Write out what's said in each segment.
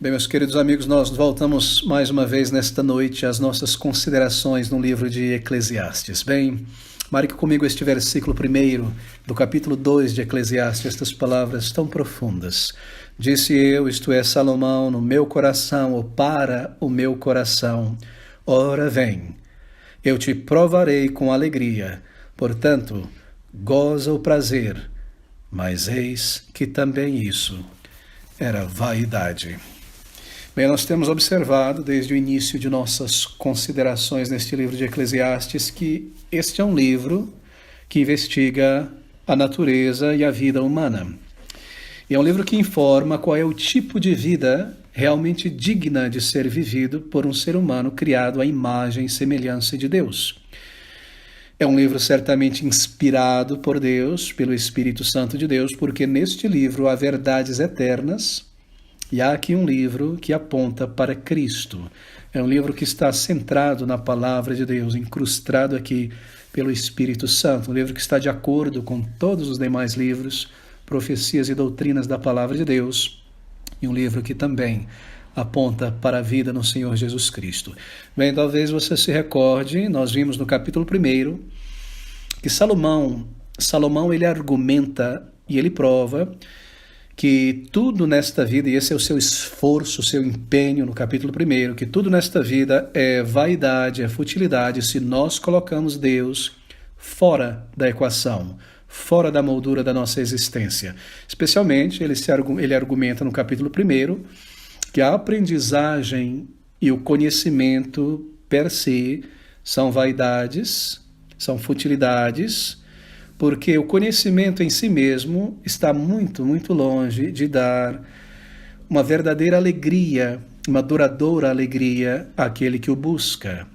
Bem, meus queridos amigos, nós voltamos mais uma vez nesta noite às nossas considerações no livro de Eclesiastes. Bem, marque comigo este versículo 1 do capítulo 2 de Eclesiastes, estas palavras tão profundas. Disse eu, isto é, Salomão, no meu coração, ou para o meu coração, ora vem, eu te provarei com alegria, portanto, goza o prazer, mas eis que também isso era vaidade. Bem, nós temos observado desde o início de nossas considerações neste livro de Eclesiastes que este é um livro que investiga a natureza e a vida humana. E é um livro que informa qual é o tipo de vida realmente digna de ser vivido por um ser humano criado à imagem e semelhança de Deus. É um livro certamente inspirado por Deus, pelo Espírito Santo de Deus, porque neste livro há verdades eternas. E há aqui um livro que aponta para Cristo. É um livro que está centrado na palavra de Deus, incrustado aqui pelo Espírito Santo. Um livro que está de acordo com todos os demais livros, profecias e doutrinas da palavra de Deus. E um livro que também aponta para a vida no Senhor Jesus Cristo. Bem, talvez você se recorde, nós vimos no capítulo 1 que Salomão ele argumenta e ele prova que tudo nesta vida, e esse é o seu esforço, o seu empenho no capítulo 1, que tudo nesta vida é vaidade, é futilidade, se nós colocamos Deus fora da equação, fora da moldura da nossa existência. Especialmente, ele argumenta no capítulo 1 que a aprendizagem e o conhecimento per si são vaidades, são futilidades, porque o conhecimento em si mesmo está muito, muito longe de dar uma verdadeira alegria, uma duradoura alegria àquele que o busca.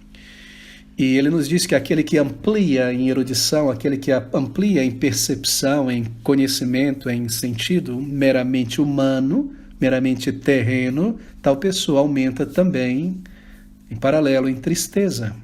E ele nos diz que aquele que amplia em erudição, aquele que amplia em percepção, em conhecimento, em sentido meramente humano, meramente terreno, tal pessoa aumenta também, em paralelo, em tristeza,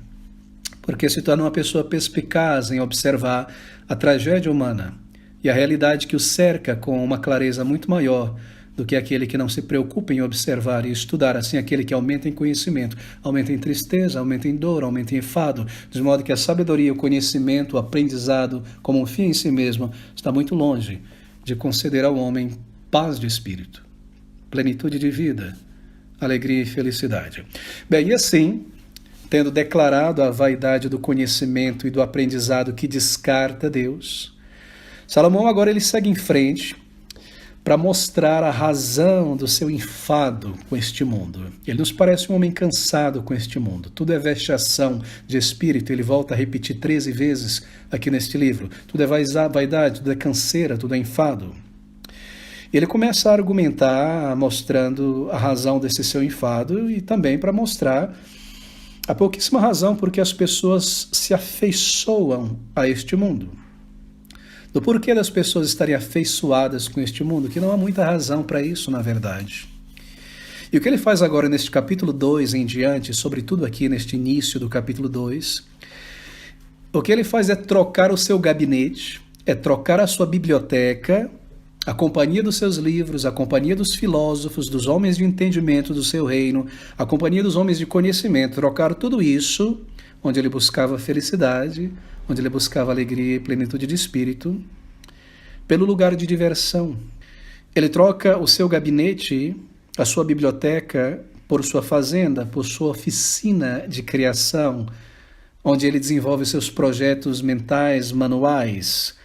porque se torna uma pessoa perspicaz em observar a tragédia humana e a realidade que o cerca com uma clareza muito maior do que aquele que não se preocupa em observar e estudar. Assim, aquele que aumenta em conhecimento, aumenta em tristeza, aumenta em dor, aumenta em enfado, de modo que a sabedoria, o conhecimento, o aprendizado como um fim em si mesmo, está muito longe de conceder ao homem paz de espírito, plenitude de vida, alegria e felicidade. Bem, e assim, tendo declarado a vaidade do conhecimento e do aprendizado que descarta Deus, Salomão agora ele segue em frente para mostrar a razão do seu enfado com este mundo. Ele nos parece um homem cansado com este mundo. Tudo é vexação de espírito, ele volta a repetir 13 vezes aqui neste livro. Tudo é vaidade, tudo é canseira, tudo é enfado. Ele começa a argumentar, mostrando a razão desse seu enfado e também para mostrar há pouquíssima razão porque as pessoas se afeiçoam a este mundo. Do porquê das pessoas estarem afeiçoadas com este mundo, que não há muita razão para isso, na verdade. E o que ele faz agora neste capítulo 2 em diante, sobretudo aqui neste início do capítulo 2, o que ele faz é trocar o seu gabinete, é trocar a sua biblioteca, a companhia dos seus livros, a companhia dos filósofos, dos homens de entendimento do seu reino, a companhia dos homens de conhecimento, trocar tudo isso, onde ele buscava felicidade, onde ele buscava alegria e plenitude de espírito, pelo lugar de diversão. Ele troca o seu gabinete, a sua biblioteca, por sua fazenda, por sua oficina de criação, onde ele desenvolve seus projetos mentais, manuais.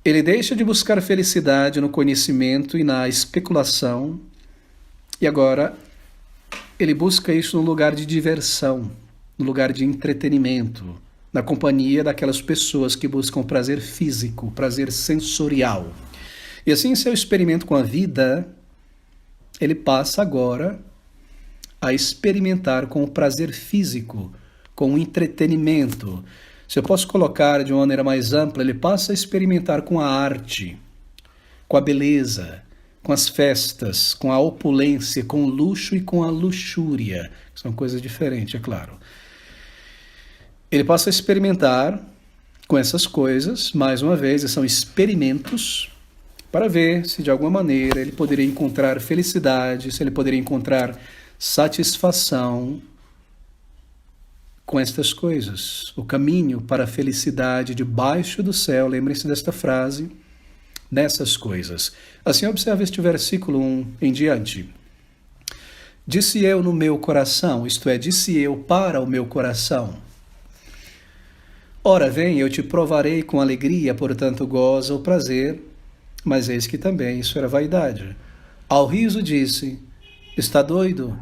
Ele deixa de buscar felicidade no conhecimento e na especulação, e agora ele busca isso no lugar de diversão, no lugar de entretenimento, na companhia daquelas pessoas que buscam prazer físico, prazer sensorial. E assim, em seu experimento com a vida, ele passa agora a experimentar com o prazer físico, com o entretenimento. Se eu posso colocar de uma maneira mais ampla, ele passa a experimentar com a arte, com a beleza, com as festas, com a opulência, com o luxo e com a luxúria. São coisas diferentes, é claro. Ele passa a experimentar com essas coisas, mais uma vez, são experimentos para ver se de alguma maneira ele poderia encontrar felicidade, se ele poderia encontrar satisfação com estas coisas. O caminho para a felicidade debaixo do céu, lembrem-se desta frase, nessas coisas. Assim observa este versículo 1 em diante. Disse eu no meu coração, isto é, disse eu para o meu coração. Ora vem, eu te provarei com alegria, portanto goza o prazer, mas eis que também isso era vaidade. Ao riso disse, está doido?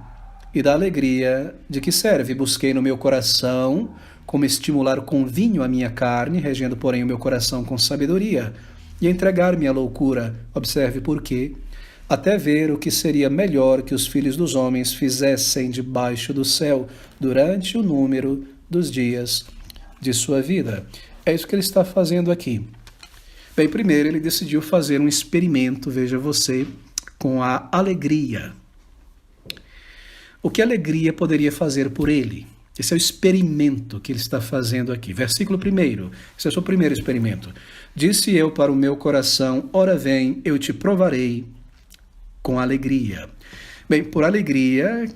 E da alegria de que serve? Busquei no meu coração como estimular com vinho a minha carne, regendo, porém, o meu coração com sabedoria, e entregar-me à loucura. Observe por quê. Até ver o que seria melhor que os filhos dos homens fizessem debaixo do céu durante o número dos dias de sua vida. É isso que ele está fazendo aqui. Bem, primeiro ele decidiu fazer um experimento, veja você, com a alegria. O que a alegria poderia fazer por ele? Esse é o experimento que ele está fazendo aqui. Versículo 1, esse é o seu primeiro experimento. Disse eu para o meu coração, ora vem, eu te provarei com alegria. Bem, por alegria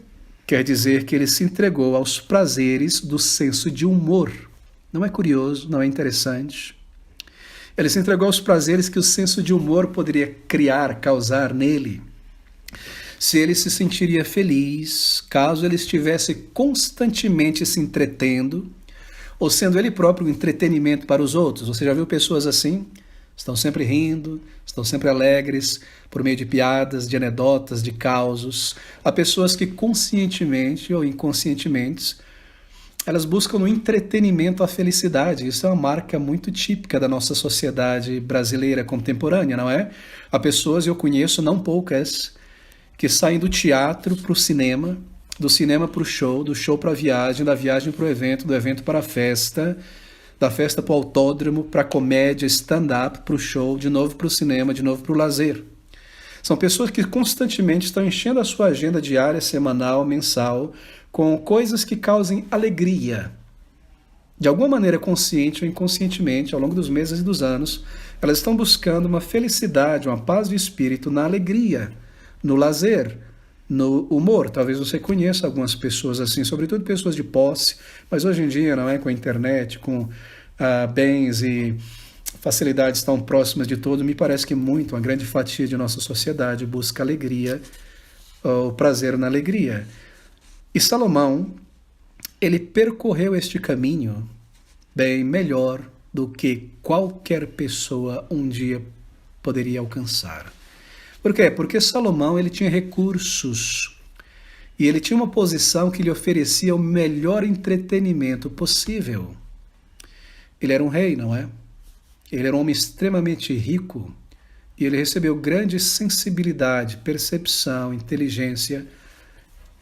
quer dizer que ele se entregou aos prazeres do senso de humor. Não é curioso, não é interessante? Ele se entregou aos prazeres que o senso de humor poderia criar, causar nele. Se ele se sentiria feliz, caso ele estivesse constantemente se entretendo, ou sendo ele próprio um entretenimento para os outros. Você já viu pessoas assim? Estão sempre rindo, estão sempre alegres, por meio de piadas, de anedotas, de causos. Há pessoas que conscientemente ou inconscientemente, elas buscam no entretenimento a felicidade. Isso é uma marca muito típica da nossa sociedade brasileira contemporânea, não é? Há pessoas, eu conheço não poucas, que saem do teatro para o cinema, do cinema para o show, do show para a viagem, da viagem para o evento, do evento para a festa, da festa para o autódromo, para a comédia, stand-up, para o show, de novo para o cinema, de novo para o lazer. São pessoas que constantemente estão enchendo a sua agenda diária, semanal, mensal, com coisas que causem alegria. De alguma maneira, consciente ou inconscientemente, ao longo dos meses e dos anos, elas estão buscando uma felicidade, uma paz de espírito na alegria, no lazer, no humor. Talvez você conheça algumas pessoas assim, sobretudo pessoas de posse, mas hoje em dia, não é, com a internet, com bens e facilidades tão próximas de todos, me parece que uma grande fatia de nossa sociedade busca alegria, o prazer na alegria. E Salomão, ele percorreu este caminho bem melhor do que qualquer pessoa um dia poderia alcançar. Por quê? Porque Salomão ele tinha recursos e ele tinha uma posição que lhe oferecia o melhor entretenimento possível. Ele era um rei, não é? Ele era um homem extremamente rico e ele recebeu grande sensibilidade, percepção, inteligência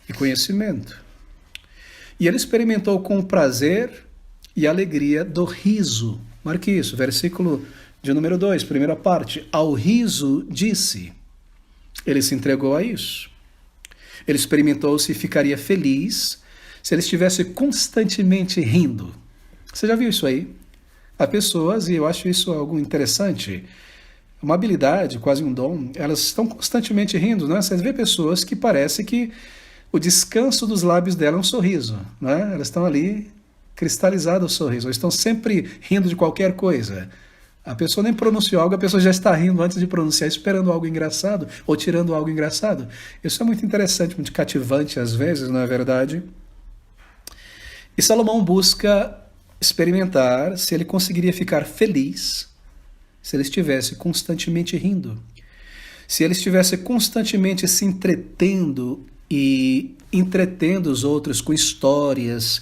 e conhecimento. E ele experimentou com o prazer e a alegria do riso. Marque isso, versículo de número 2, primeira parte. Ao riso disse. Ele se entregou a isso. Ele experimentou se ficaria feliz se ele estivesse constantemente rindo. Você já viu isso aí? Há pessoas, e eu acho isso algo interessante, uma habilidade, quase um dom, elas estão constantemente rindo, né? Você vê pessoas que parece que o descanso dos lábios dela é um sorriso, né? Elas estão ali cristalizadas o sorriso, elas estão sempre rindo de qualquer coisa. A pessoa nem pronunciou algo, a pessoa já está rindo antes de pronunciar, esperando algo engraçado ou tirando algo engraçado. Isso é muito interessante, muito cativante às vezes, não é verdade? E Salomão busca experimentar se ele conseguiria ficar feliz se ele estivesse constantemente rindo. Se ele estivesse constantemente se entretendo e entretendo os outros com histórias,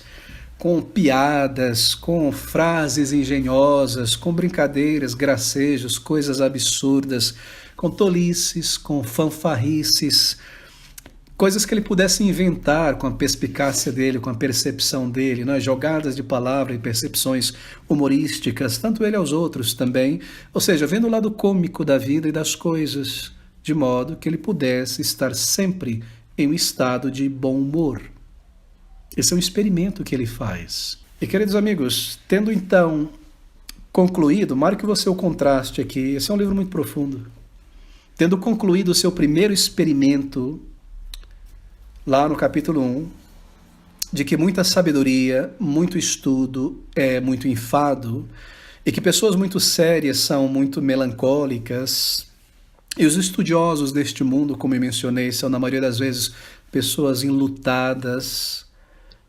com piadas, com frases engenhosas, com brincadeiras, gracejos, coisas absurdas, com tolices, com fanfarrices, coisas que ele pudesse inventar com a perspicácia dele, com a percepção dele, né? Jogadas de palavra e percepções humorísticas, tanto ele aos outros também, ou seja, vendo o lado cômico da vida e das coisas, de modo que ele pudesse estar sempre em um estado de bom humor. Esse é um experimento que ele faz. E, queridos amigos, tendo então concluído, marque você o contraste aqui. Esse é um livro muito profundo. tendo concluído o seu primeiro experimento, lá no capítulo 1, de que muita sabedoria, muito estudo é muito enfado, e que pessoas muito sérias são muito melancólicas, e os estudiosos deste mundo, como eu mencionei, são na maioria das vezes pessoas enlutadas.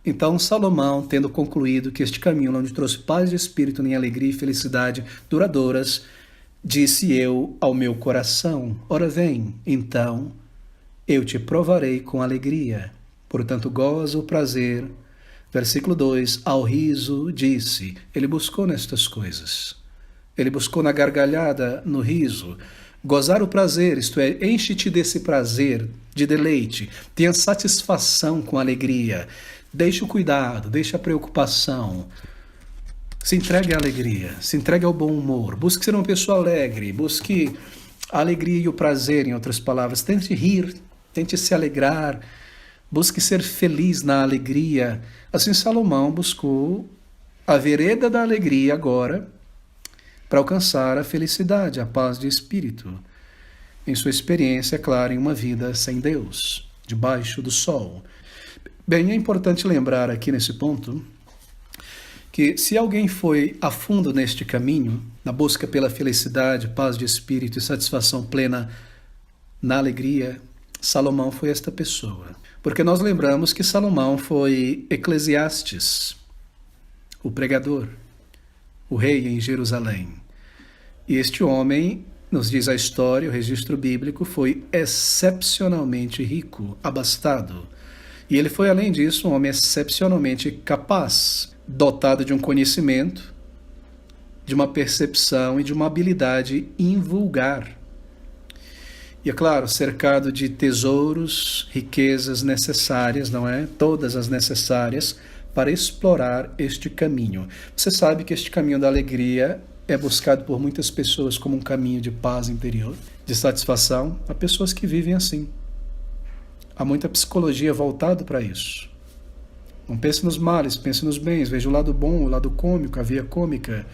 Então Salomão, tendo concluído que este caminho não lhe trouxe paz de espírito, nem alegria e felicidade duradouras, disse eu ao meu coração: ora vem, então, eu te provarei com alegria. Portanto, goza o prazer. Versículo 2, ao riso disse. Ele buscou nestas coisas. Ele buscou na gargalhada, no riso. Gozar o prazer, isto é, enche-te desse prazer, de deleite. Tenha satisfação com alegria. Deixe o cuidado, deixe a preocupação. Se entregue à alegria, se entregue ao bom humor. Busque ser uma pessoa alegre, busque a alegria e o prazer, em outras palavras. Tente rir, tente se alegrar, busque ser feliz na alegria. Assim Salomão buscou a vereda da alegria agora para alcançar a felicidade, a paz de espírito. Em sua experiência, é claro, em uma vida sem Deus, debaixo do sol. Bem, é importante lembrar aqui nesse ponto que se alguém foi a fundo neste caminho, na busca pela felicidade, paz de espírito e satisfação plena na alegria, Salomão foi esta pessoa. Porque nós lembramos que Salomão foi Eclesiastes, o pregador, o rei em Jerusalém. E este homem, nos diz a história, o registro bíblico, foi excepcionalmente rico, abastado. E ele foi, além disso, um homem excepcionalmente capaz, dotado de um conhecimento, de uma percepção e de uma habilidade invulgar. E é claro, cercado de tesouros, riquezas necessárias, não é? Todas as necessárias para explorar este caminho. Você sabe que este caminho da alegria é buscado por muitas pessoas como um caminho de paz interior, de satisfação. Há pessoas que vivem assim. Há muita psicologia voltada para isso. Não pense nos males, pense nos bens. Veja o lado bom, o lado cômico, a via cômica.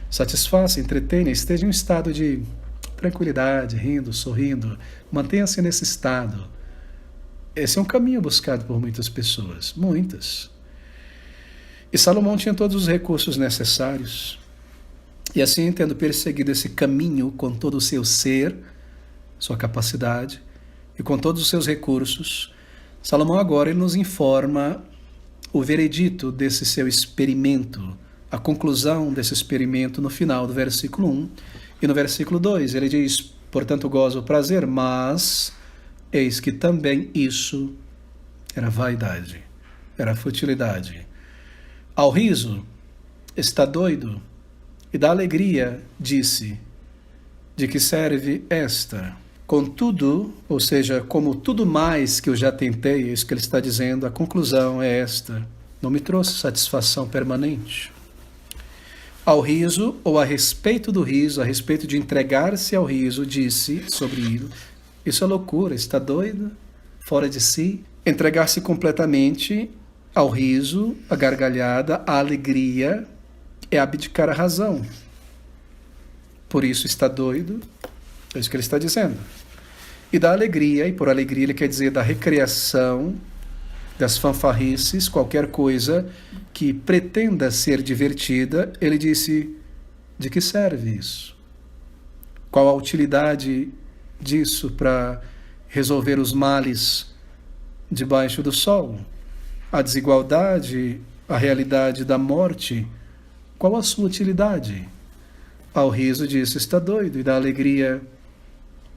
Satisfaça, entretenha, esteja em um estado de tranquilidade, rindo, sorrindo. Mantenha-se nesse estado. Esse é um caminho buscado por muitas pessoas, muitas. E Salomão tinha todos os recursos necessários. E assim, tendo perseguido esse caminho com todo o seu ser, sua capacidade, e com todos os seus recursos, Salomão agora ele nos informa o veredito desse seu experimento, a conclusão desse experimento no final do versículo 1. E no versículo 2 ele diz: portanto goza o prazer, mas eis que também isso era vaidade, era futilidade. Ao riso, está doido, e da alegria disse: de que serve esta? Contudo, ou seja, como tudo mais que eu já tentei, é isso que ele está dizendo, a conclusão é esta: não me trouxe satisfação permanente. Ao riso, ou a respeito do riso, a respeito de entregar-se ao riso, disse sobre isso é loucura, está doido, fora de si. Entregar-se completamente ao riso, à gargalhada, à alegria, é abdicar a razão. Por isso está doido, é isso que ele está dizendo. E da alegria, e por alegria ele quer dizer da recreação, das fanfarrices, qualquer coisa que pretenda ser divertida, ele disse: de que serve isso? Qual a utilidade disso para resolver os males debaixo do sol? A desigualdade, a realidade da morte, qual a sua utilidade? Ao riso disse: está doido. E da alegria,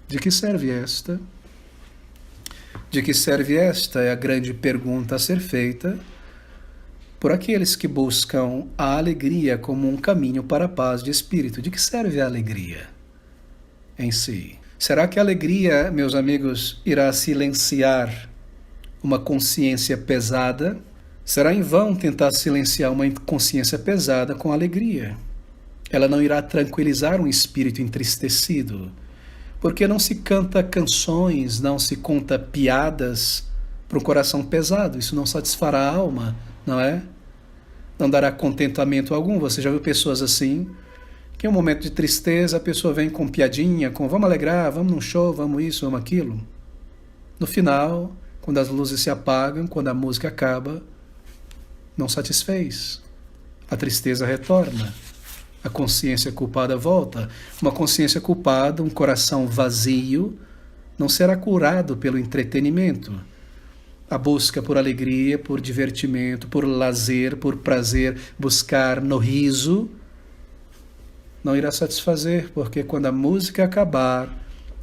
de que serve esta? De que serve esta é a grande pergunta a ser feita por aqueles que buscam a alegria como um caminho para a paz de espírito. De que serve a alegria em si? Será que a alegria, meus amigos, irá silenciar uma consciência pesada? Será em vão tentar silenciar uma consciência pesada com alegria. Ela não irá tranquilizar um espírito entristecido, porque não se canta canções, não se conta piadas para um coração pesado. Isso não satisfará a alma, não é? Não dará contentamento algum. Você já viu pessoas assim, Que em um momento de tristeza a pessoa vem com piadinha, com vamos alegrar, vamos num show, vamos isso, vamos aquilo. No final, quando as luzes se apagam, quando a música acaba, não satisfez. A tristeza retorna. A consciência culpada volta. Uma consciência culpada, um coração vazio, não será curado pelo entretenimento. A busca por alegria, por divertimento, por lazer, por prazer, buscar no riso, não irá satisfazer, porque quando a música acabar,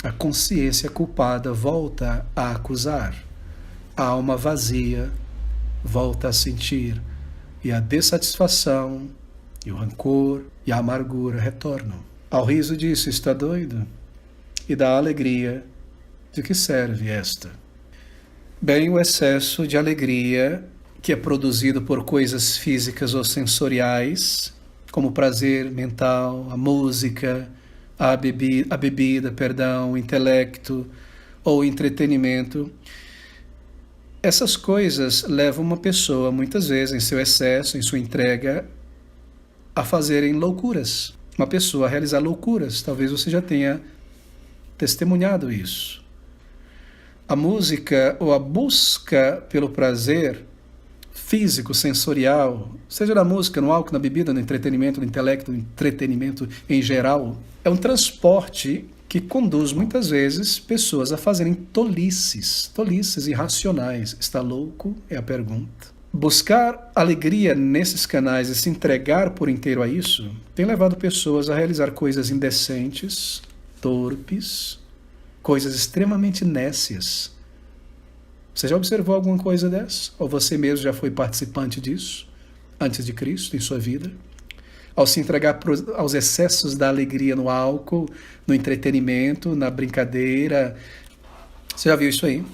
a consciência culpada volta a acusar. A alma vazia volta a sentir, e a dissatisfação, e o rancor, e a amargura retornam. Ao riso disso, está doido? E da alegria, de que serve esta? Bem, o excesso de alegria que é produzido por coisas físicas ou sensoriais, como o prazer mental, a música, a bebida, o intelecto ou o entretenimento, essas coisas levam uma pessoa, muitas vezes, em seu excesso, em sua entrega, a fazerem loucuras. Uma pessoa a realizar loucuras. Talvez você já tenha testemunhado isso. A música ou a busca pelo prazer físico, sensorial, seja na música, no álcool, na bebida, no entretenimento, no intelecto, no entretenimento em geral, é um transporte que conduz muitas vezes pessoas a fazerem tolices irracionais. Está louco? É a pergunta. Buscar alegria nesses canais e se entregar por inteiro a isso tem levado pessoas a realizar coisas indecentes, torpes, coisas extremamente nécias. Você já observou alguma coisa dessa? Ou você mesmo já foi participante disso, antes de Cristo, em sua vida? Ao se entregar aos excessos da alegria no álcool, no entretenimento, na brincadeira. Você já viu isso aí?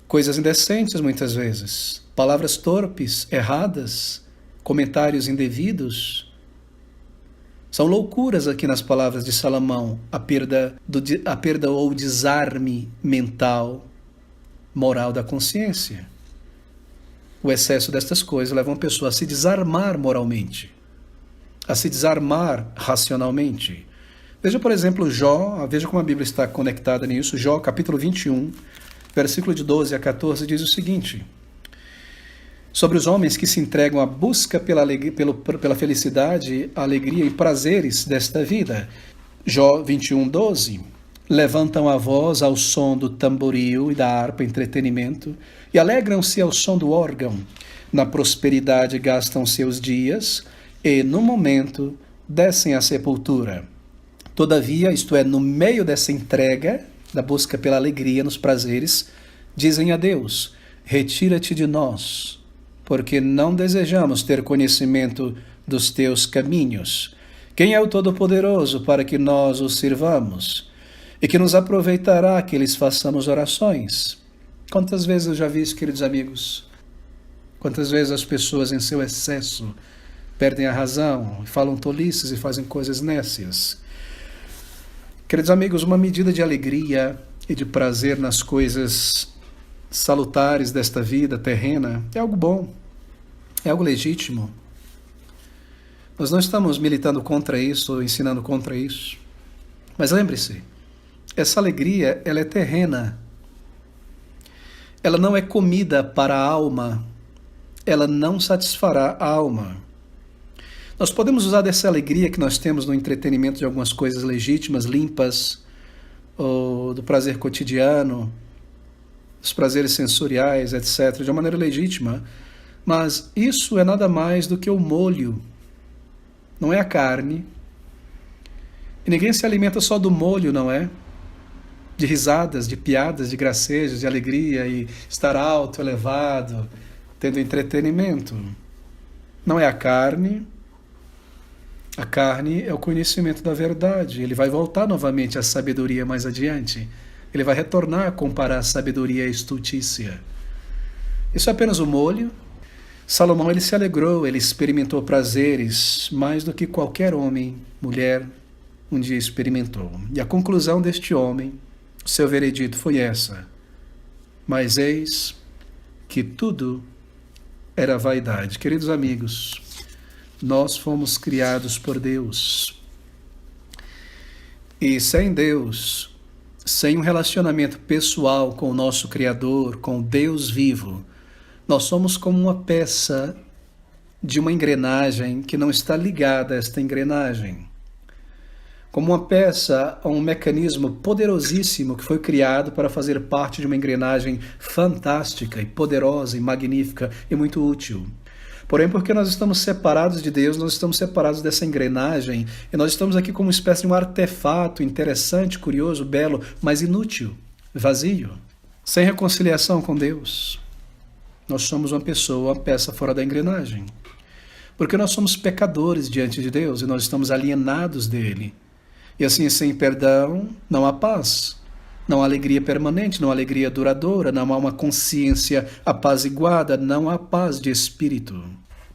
Coisas indecentes, muitas vezes. Palavras torpes, erradas, comentários indevidos. São loucuras aqui nas palavras de Salomão, a perda ou o desarme mental, moral da consciência. O excesso destas coisas leva uma pessoa a se desarmar moralmente, a se desarmar racionalmente. Veja, por exemplo, Jó, veja como a Bíblia está conectada nisso. Jó, capítulo 21, versículo de 12 a 14, diz o seguinte: sobre os homens que se entregam à busca pela felicidade, alegria e prazeres desta vida. Jó 21, 12. Levantam a voz ao som do tamboril e da harpa, entretenimento, e alegram-se ao som do órgão. Na prosperidade gastam seus dias, e, no momento, descem à sepultura. Todavia, isto é, no meio dessa entrega, da busca pela alegria nos prazeres, dizem a Deus: retira-te de nós, porque não desejamos ter conhecimento dos teus caminhos. Quem é o Todo-Poderoso para que nós o sirvamos? E que nos aproveitará que lhes façamos orações? Quantas vezes eu já vi isso, queridos amigos? Quantas vezes as pessoas, em seu excesso, perdem a razão, falam tolices e fazem coisas nécias? Queridos amigos, uma medida de alegria e de prazer nas coisas salutares desta vida terrena é algo bom, é algo legítimo. Nós não estamos militando contra isso ou ensinando contra isso. Mas lembre-se, essa alegria, ela é terrena. Ela não é comida para a alma. Ela não satisfará a alma. Nós podemos usar dessa alegria que nós temos no entretenimento de algumas coisas legítimas, limpas, ou do prazer cotidiano, dos prazeres sensoriais, etc., de uma maneira legítima, mas isso é nada mais do que o molho, não é a carne. E ninguém se alimenta só do molho, não é? De risadas, de piadas, de gracejos, de alegria e estar alto, elevado, tendo entretenimento. Não é a carne. A carne é o conhecimento da verdade. Ele vai voltar novamente à sabedoria mais adiante. Ele vai retornar a comparar a sabedoria e a estultícia. Isso é apenas o molho. Salomão, ele se alegrou, ele experimentou prazeres mais do que qualquer homem, mulher, um dia experimentou. E a conclusão deste homem, seu veredito foi essa: mas eis que tudo era vaidade. Queridos amigos, Nós fomos criados por Deus. E sem Deus, sem um relacionamento pessoal com o nosso Criador, com o Deus vivo, nós somos como uma peça de uma engrenagem que não está ligada a esta engrenagem. Como uma peça a um mecanismo poderosíssimo que foi criado para fazer parte de uma engrenagem fantástica e poderosa e magnífica e muito útil. Porém, porque nós estamos separados de Deus, nós estamos separados dessa engrenagem e nós estamos aqui como uma espécie de um artefato interessante, curioso, belo, mas inútil, vazio, sem reconciliação com Deus. Nós somos uma pessoa, uma peça fora da engrenagem. Porque nós somos pecadores diante de Deus e nós estamos alienados dele. E assim, sem perdão, não há paz. Não há alegria permanente, não há alegria duradoura, não há uma consciência apaziguada, não há paz de espírito.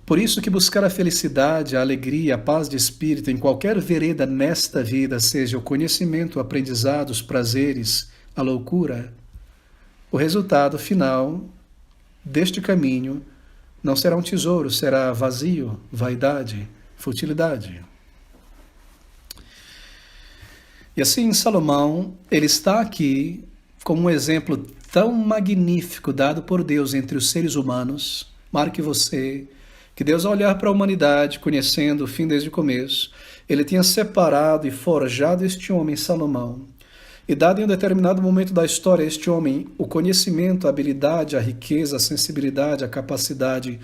Por isso que buscar a felicidade, a alegria, a paz de espírito em qualquer vereda nesta vida, seja o conhecimento, o aprendizado, os prazeres, a loucura, o resultado final deste caminho não será um tesouro, será vazio, vaidade, futilidade. E assim, Salomão, ele está aqui como um exemplo tão magnífico dado por Deus entre os seres humanos. Marque você, que Deus, ao olhar para a humanidade, conhecendo o fim desde o começo, ele tinha separado e forjado este homem, Salomão, e dado em um determinado momento da história a este homem o conhecimento, a habilidade, a riqueza, a sensibilidade, a capacidade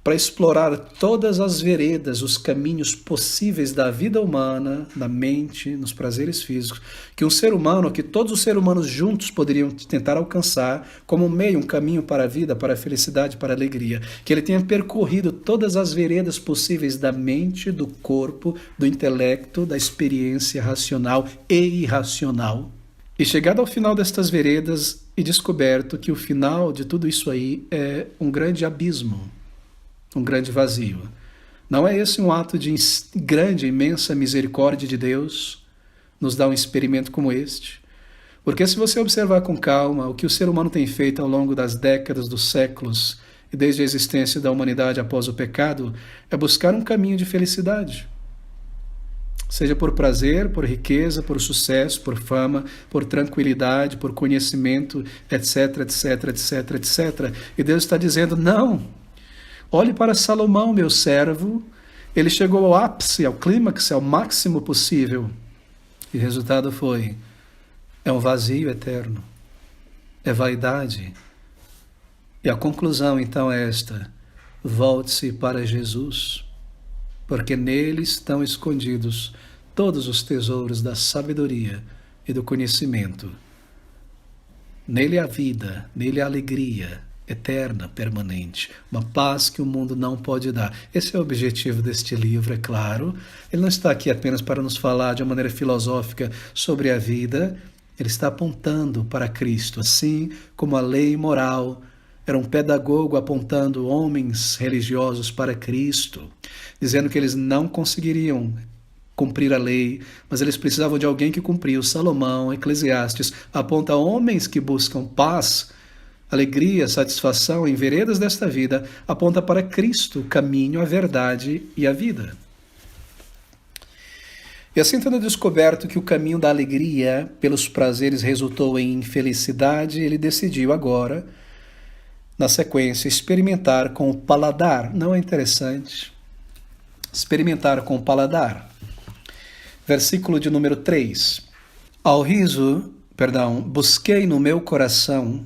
para explorar todas as veredas, os caminhos possíveis da vida humana, da mente, nos prazeres físicos, que um ser humano, que todos os seres humanos juntos poderiam tentar alcançar como um meio, um caminho para a vida, para a felicidade, para a alegria. Que ele tenha percorrido todas as veredas possíveis da mente, do corpo, do intelecto, da experiência racional e irracional. E chegado ao final destas veredas e descoberto que o final de tudo isso aí é um grande abismo, um grande vazio. Não é esse um ato de grande, imensa misericórdia de Deus nos dar um experimento como este? Porque se você observar com calma o que o ser humano tem feito ao longo das décadas, dos séculos e desde a existência da humanidade após o pecado, é buscar um caminho de felicidade. Seja por prazer, por riqueza, por sucesso, por fama, por tranquilidade, por conhecimento, etc, etc, etc, etc. E Deus está dizendo, não! Olhe para Salomão, meu servo, ele chegou ao ápice, ao clímax, ao máximo possível. E o resultado é um vazio eterno, é vaidade. E a conclusão então é esta, volte-se para Jesus, porque nele estão escondidos todos os tesouros da sabedoria e do conhecimento. Nele há vida, nele há alegria, eterna, permanente, uma paz que o mundo não pode dar. Esse é o objetivo deste livro, é claro. Ele não está aqui apenas para nos falar de uma maneira filosófica sobre a vida, ele está apontando para Cristo, assim como a lei moral era um pedagogo apontando homens religiosos para Cristo, dizendo que eles não conseguiriam cumprir a lei, mas eles precisavam de alguém que cumpriu. Salomão, Eclesiastes, aponta homens que buscam paz, alegria, satisfação em veredas desta vida, aponta para Cristo, o caminho, a verdade e a vida. E assim, tendo descoberto que o caminho da alegria pelos prazeres resultou em infelicidade, ele decidiu agora, na sequência, experimentar com o paladar. Não é interessante? Experimentar com o paladar. Versículo de número 3. Busquei no meu coração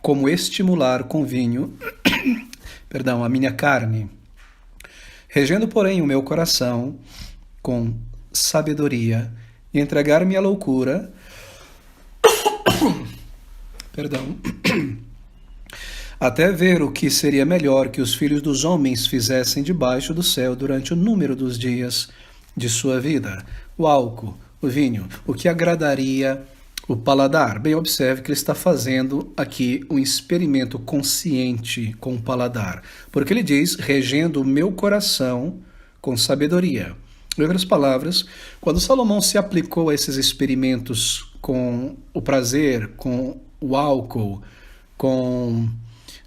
como estimular com vinho, a minha carne, regendo, porém, o meu coração com sabedoria e entregar-me à loucura, até ver o que seria melhor que os filhos dos homens fizessem debaixo do céu durante o número dos dias de sua vida. O álcool, o vinho, o que agradaria o paladar. Bem, observe que ele está fazendo aqui um experimento consciente com o paladar, porque ele diz, regendo o meu coração com sabedoria. Em outras palavras, quando Salomão se aplicou a esses experimentos com o prazer, com o álcool, com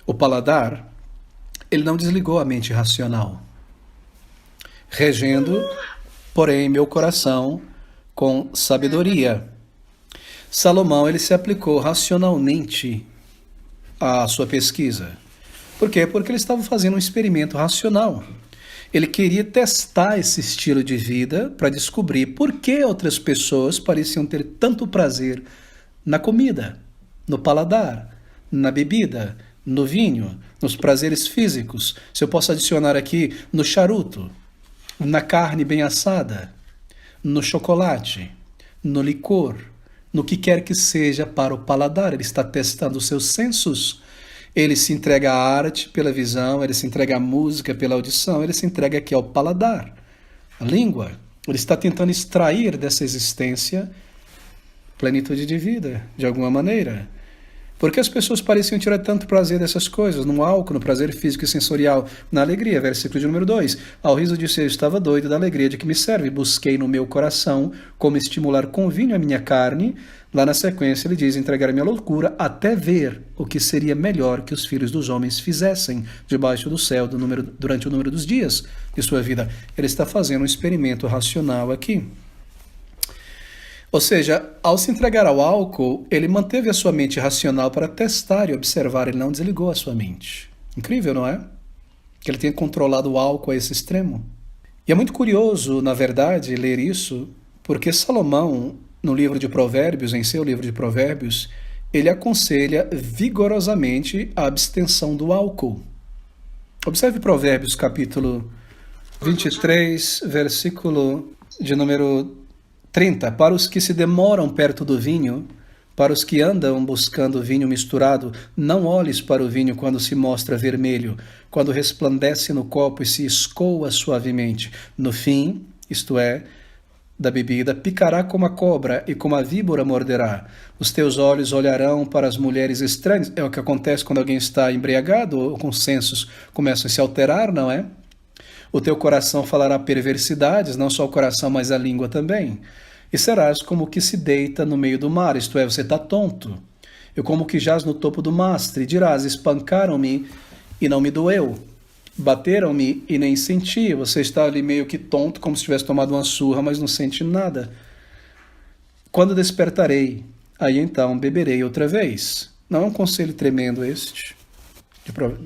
o paladar, ele não desligou a mente racional. regendo, porém, meu coração com sabedoria. Salomão, ele se aplicou racionalmente à sua pesquisa. Por quê? Porque ele estava fazendo um experimento racional. Ele queria testar esse estilo de vida para descobrir por que outras pessoas pareciam ter tanto prazer na comida, no paladar, na bebida, no vinho, nos prazeres físicos. Se eu posso adicionar aqui no charuto, na carne bem assada, no chocolate, no licor, no que quer que seja para o paladar. Ele está testando os seus sensos. Ele se entrega à arte pela visão, ele se entrega à música pela audição, ele se entrega aqui ao paladar, à língua. Ele está tentando extrair dessa existência plenitude de vida, de alguma maneira. Porque as pessoas pareciam tirar tanto prazer dessas coisas, no álcool, no prazer físico e sensorial, na alegria, versículo de número 2. Ao riso disse eu estava doido da alegria de que me serve, busquei no meu coração como estimular com vinho a minha carne. Lá na sequência ele diz, entregar-me à loucura até ver o que seria melhor que os filhos dos homens fizessem debaixo do céu durante o número dos dias de sua vida. Ele está fazendo um experimento racional aqui. Ou seja, ao se entregar ao álcool, ele manteve a sua mente racional para testar e observar, ele não desligou a sua mente. Incrível, não é? Que ele tenha controlado o álcool a esse extremo. E é muito curioso, na verdade, ler isso, porque Salomão, no livro de Provérbios, em seu livro de Provérbios, ele aconselha vigorosamente a abstenção do álcool. Observe Provérbios, capítulo 23, versículo de número 30. Para os que se demoram perto do vinho, para os que andam buscando vinho misturado, não olhes para o vinho quando se mostra vermelho, quando resplandece no copo e se escoa suavemente. No fim, isto é, da bebida, picará como a cobra e como a víbora morderá. Os teus olhos olharão para as mulheres estranhas. É o que acontece quando alguém está embriagado ou com sensos começam a se alterar, não é? O teu coração falará perversidades, não só o coração, mas a língua também. E serás como o que se deita no meio do mar, isto é, você está tonto. Eu como que jaz no topo do mastro, e dirás, espancaram-me e não me doeu. Bateram-me e nem senti. Você está ali meio que tonto, como se tivesse tomado uma surra, mas não sente nada. Quando despertarei, aí então beberei outra vez. Não é um conselho tremendo este,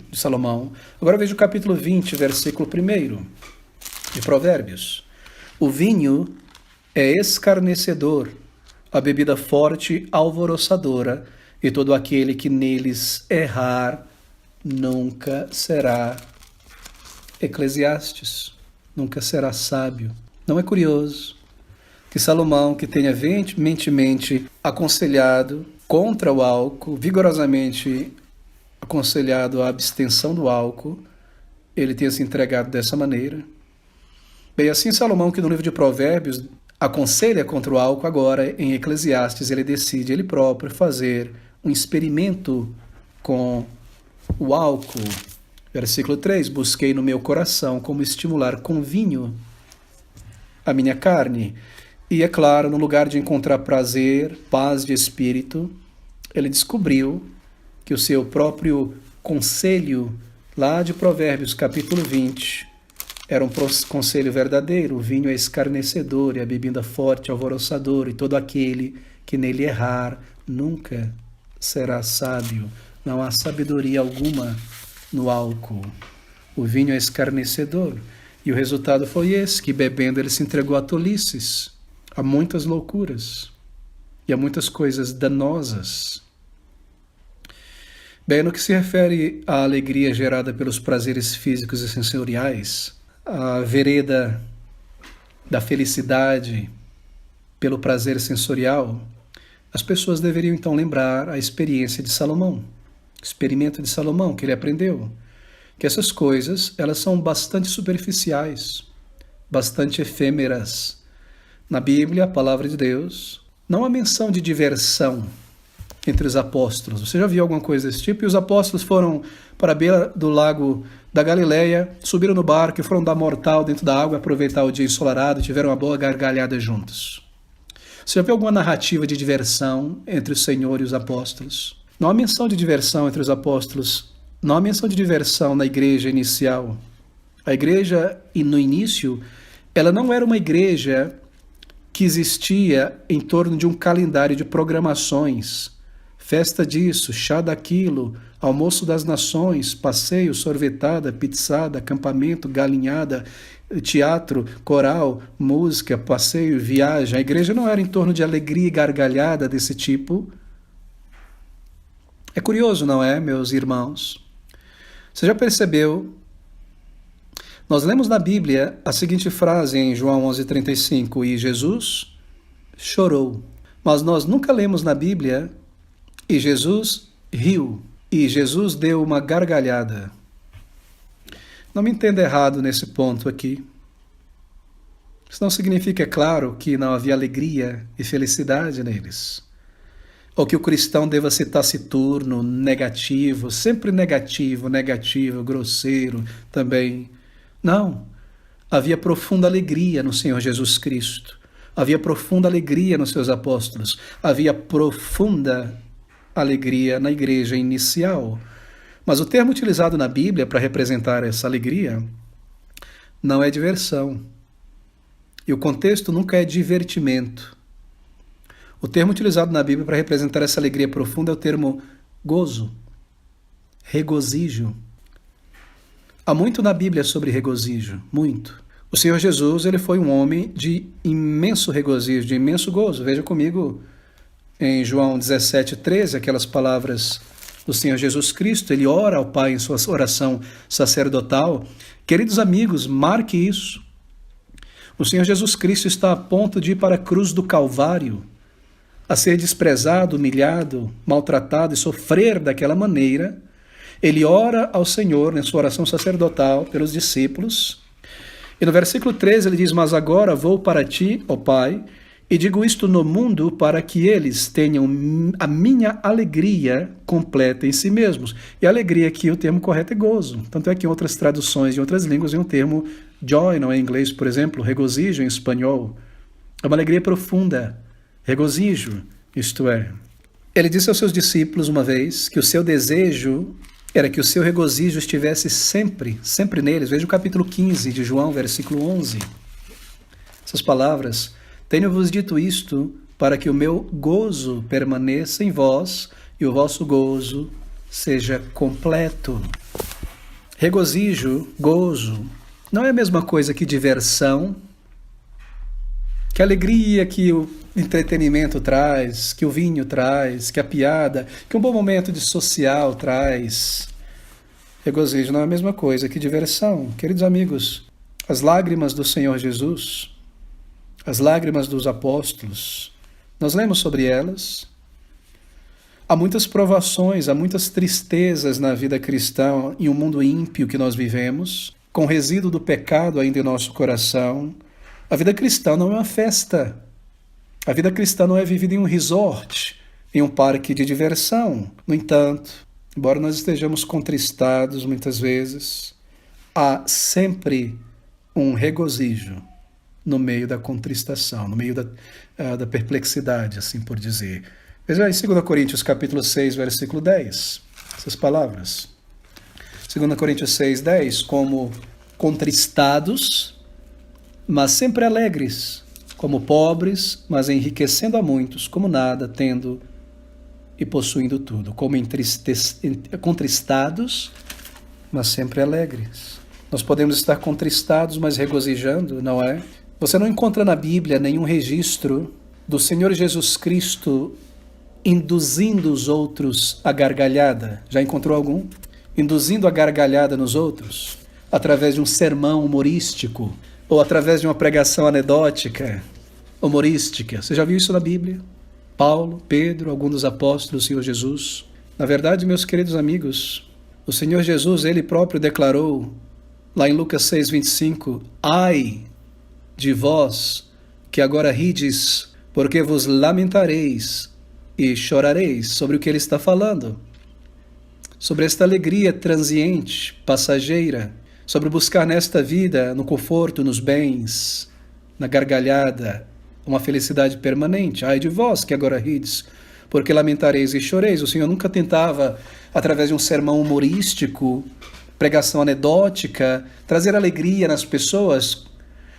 de Salomão. Agora veja o capítulo 20, versículo 1 de Provérbios. O vinho é escarnecedor, a bebida forte alvoroçadora, e todo aquele que neles errar nunca será Eclesiastes, nunca será sábio. Não é curioso que Salomão, que tenha veementemente aconselhado contra o álcool, vigorosamente aconselhado a abstenção do álcool, ele tenha se entregado dessa maneira? Bem, assim Salomão, que no livro de Provérbios aconselha contra o álcool, agora em Eclesiastes ele decide ele próprio fazer um experimento com o álcool. Versículo 3, busquei no meu coração como estimular com vinho a minha carne. E é claro, no lugar de encontrar prazer, paz de espírito, ele descobriu que o seu próprio conselho, lá de Provérbios, capítulo 20, era um conselho verdadeiro. O vinho é escarnecedor e a bebida forte, alvoroçador, e todo aquele que nele errar nunca será sábio. Não há sabedoria alguma no álcool. O vinho é escarnecedor. E o resultado foi esse, que bebendo ele se entregou a tolices, a muitas loucuras e a muitas coisas danosas. Bem, no que se refere à alegria gerada pelos prazeres físicos e sensoriais, a vereda da felicidade pelo prazer sensorial, as pessoas deveriam então lembrar a experiência de Salomão, o experimento de Salomão que ele aprendeu, que essas coisas elas são bastante superficiais, bastante efêmeras. Na Bíblia, a palavra de Deus, não há menção de diversão entre os apóstolos. Você já viu alguma coisa desse tipo? E os apóstolos foram para a beira do lago da Galileia, subiram no barco e foram dar mortal dentro da água, aproveitar o dia ensolarado e tiveram uma boa gargalhada juntos. Você já viu alguma narrativa de diversão entre o Senhor e os apóstolos? Não há menção de diversão entre os apóstolos, não há menção de diversão na igreja inicial. A igreja, no início, ela não era uma igreja que existia em torno de um calendário de programações. Festa disso, chá daquilo, almoço das nações, passeio, sorvetada, pizzada, acampamento, galinhada, teatro, coral, música, passeio, viagem. A igreja não era em torno de alegria e gargalhada desse tipo. É curioso, não é, meus irmãos? Você já percebeu? Nós lemos na Bíblia a seguinte frase em João 11:35, e Jesus chorou. Mas nós nunca lemos na Bíblia, e Jesus riu, e Jesus deu uma gargalhada. Não me entenda errado nesse ponto aqui. Isso não significa, é claro, que não havia alegria e felicidade neles. Ou que o cristão deva ser taciturno, negativo, sempre negativo, grosseiro também. Não. Havia profunda alegria no Senhor Jesus Cristo. Havia profunda alegria nos seus apóstolos. Havia profunda alegria na igreja inicial. Mas o termo utilizado na Bíblia para representar essa alegria não é diversão. E o contexto nunca é divertimento. O termo utilizado na Bíblia para representar essa alegria profunda é o termo gozo, regozijo. Há muito na Bíblia sobre regozijo, muito. O Senhor Jesus, ele foi um homem de imenso regozijo, de imenso gozo. Veja comigo em João 17:13, aquelas palavras do Senhor Jesus Cristo. Ele ora ao Pai em sua oração sacerdotal. Queridos amigos, marque isso. O Senhor Jesus Cristo está a ponto de ir para a cruz do Calvário, a ser desprezado, humilhado, maltratado e sofrer daquela maneira. Ele ora ao Senhor em sua oração sacerdotal pelos discípulos. E no versículo 13 ele diz, mas agora vou para ti, ó Pai, e digo isto no mundo para que eles tenham a minha alegria completa em si mesmos. E alegria aqui, o termo correto é gozo. Tanto é que em outras traduções, em outras línguas, vem o termo joy, não é em inglês, por exemplo, regozijo em espanhol. É uma alegria profunda, regozijo, isto é. Ele disse aos seus discípulos uma vez que o seu desejo era que o seu regozijo estivesse sempre neles. Veja o capítulo 15 de João, versículo 11. Essas palavras, tenho-vos dito isto para que o meu gozo permaneça em vós e o vosso gozo seja completo. Regozijo, gozo, não é a mesma coisa que diversão, que alegria que o entretenimento traz, que o vinho traz, que a piada, que um bom momento de social traz. Regozijo não é a mesma coisa que diversão. Queridos amigos, as lágrimas do Senhor Jesus, as lágrimas dos apóstolos, nós lemos sobre elas. Há muitas provações, há muitas tristezas na vida cristã, em um mundo ímpio que nós vivemos, com o resíduo do pecado ainda em nosso coração. A vida cristã não é uma festa. A vida cristã não é vivida em um resort, em um parque de diversão. No entanto, embora nós estejamos contristados muitas vezes, há sempre um regozijo no meio da contristação, no meio da perplexidade, assim por dizer. Veja aí 2 Coríntios capítulo 6, versículo 10, essas palavras. 2 Coríntios 6, 10, como contristados, mas sempre alegres, como pobres, mas enriquecendo a muitos, como nada, tendo e possuindo tudo, como contristados, mas sempre alegres. Nós podemos estar contristados, mas regozijando, não é? Você não encontra na Bíblia nenhum registro do Senhor Jesus Cristo induzindo os outros à gargalhada. Já encontrou algum? Induzindo a gargalhada nos outros? Através de um sermão humorístico? Ou através de uma pregação anedótica, humorística? Você já viu isso na Bíblia? Paulo, Pedro, alguns dos apóstolos do Senhor Jesus? Na verdade, meus queridos amigos, o Senhor Jesus, ele próprio declarou, lá em Lucas 6:25, ai de vós, que agora rides, porque vos lamentareis e chorareis. Sobre o que ele está falando? Sobre esta alegria transiente, passageira, sobre buscar nesta vida, no conforto, nos bens, na gargalhada, uma felicidade permanente. Ai de vós, que agora rides, porque lamentareis e choreis. O Senhor nunca tentava, através de um sermão humorístico, pregação anedótica, trazer alegria nas pessoas.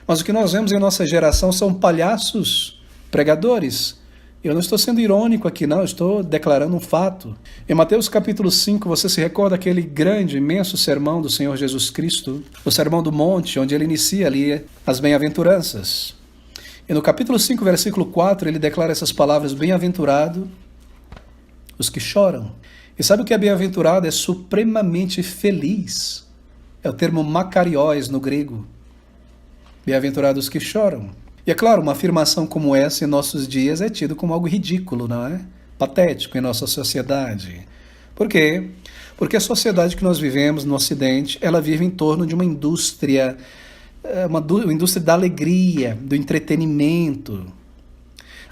Mas o que nós vemos em nossa geração são palhaços pregadores. Eu não estou sendo irônico aqui, não, eu estou declarando um fato. Em Mateus capítulo 5, você se recorda aquele grande, imenso sermão do Senhor Jesus Cristo, o Sermão do Monte, onde ele inicia ali as bem-aventuranças. E no capítulo 5, versículo 4, ele declara essas palavras: bem-aventurado os que choram. E sabe o que é bem-aventurado? É supremamente feliz. É o termo makarios no grego. Bem-aventurados que choram. E é claro, uma afirmação como essa em nossos dias é tido como algo ridículo, não é? Patético em nossa sociedade. Por quê? Porque a sociedade que nós vivemos no Ocidente, ela vive em torno de uma indústria da alegria, do entretenimento.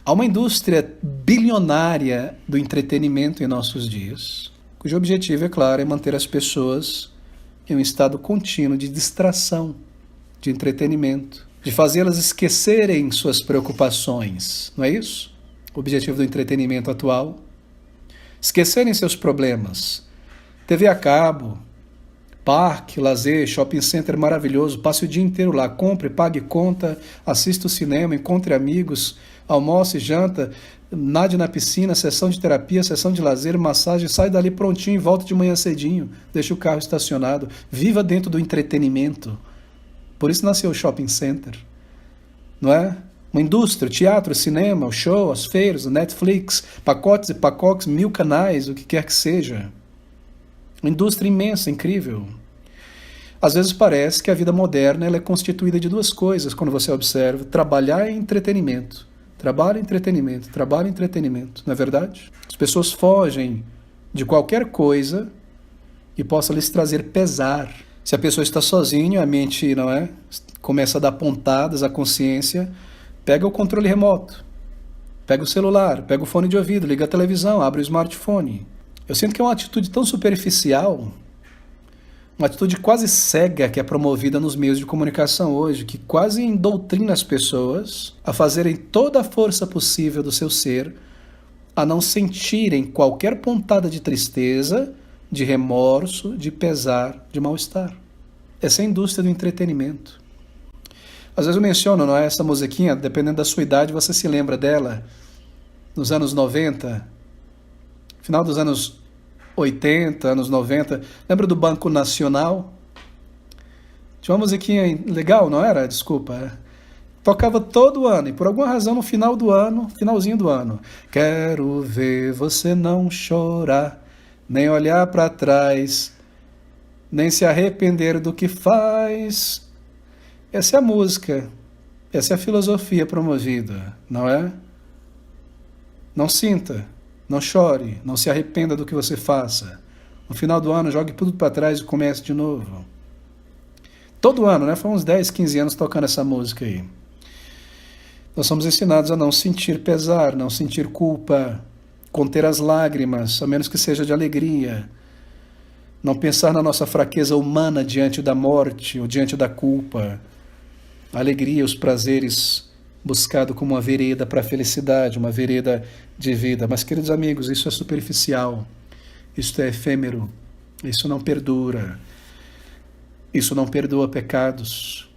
Há uma indústria bilionária do entretenimento em nossos dias, cujo objetivo, é claro, é manter as pessoas em um estado contínuo de distração, de entretenimento, de fazê-las esquecerem suas preocupações, não é isso? O objetivo do entretenimento atual. Esquecerem seus problemas. TV a cabo, parque, lazer, shopping center maravilhoso, passe o dia inteiro lá, compre, pague conta, assista o cinema, encontre amigos, almoce, janta, nade na piscina, sessão de terapia, sessão de lazer, massagem, sai dali prontinho e volta de manhã cedinho, deixa o carro estacionado, viva dentro do entretenimento. Por isso nasceu o shopping center, não é? Uma indústria, o teatro, o cinema, o show, as feiras, o Netflix, pacotes e pacotes, 1000 canais, o que quer que seja. Uma indústria imensa, incrível. Às vezes parece que a vida moderna ela é constituída de duas coisas, quando você observa: trabalhar e entretenimento. Trabalho e entretenimento, trabalho e entretenimento, não é verdade? As pessoas fogem de qualquer coisa que possa lhes trazer pesar. Se a pessoa está sozinha, a mente, não é? Começa a dar pontadas, a consciência, pega o controle remoto, pega o celular, pega o fone de ouvido, liga a televisão, abre o smartphone. Eu sinto que é uma atitude tão superficial, uma atitude quase cega que é promovida nos meios de comunicação hoje, que quase endoutrina as pessoas a fazerem toda a força possível do seu ser, a não sentirem qualquer pontada de tristeza, de remorso, de pesar, de mal-estar. Essa é a indústria do entretenimento. Às vezes eu menciono, não é, essa musiquinha, dependendo da sua idade, você se lembra dela, nos anos 90, final dos anos 80, anos 90, lembra do Banco Nacional? Tinha uma musiquinha legal, não era? Desculpa. Tocava todo ano, e por alguma razão no final do ano, finalzinho do ano, quero ver você não chorar, nem olhar para trás, nem se arrepender do que faz. Essa é a música, essa é a filosofia promovida, não é? Não sinta, não chore, não se arrependa do que você faça. No final do ano, jogue tudo para trás e comece de novo. Todo ano, né? Foi uns 10, 15 anos tocando essa música aí. Nós somos ensinados a não sentir pesar, não sentir culpa, conter as lágrimas, a menos que seja de alegria. Não pensar na nossa fraqueza humana diante da morte ou diante da culpa. A alegria, os prazeres buscado como uma vereda para a felicidade, uma vereda de vida. Mas, queridos amigos, isso é superficial, isso é efêmero, isso não perdura, isso não perdoa pecados.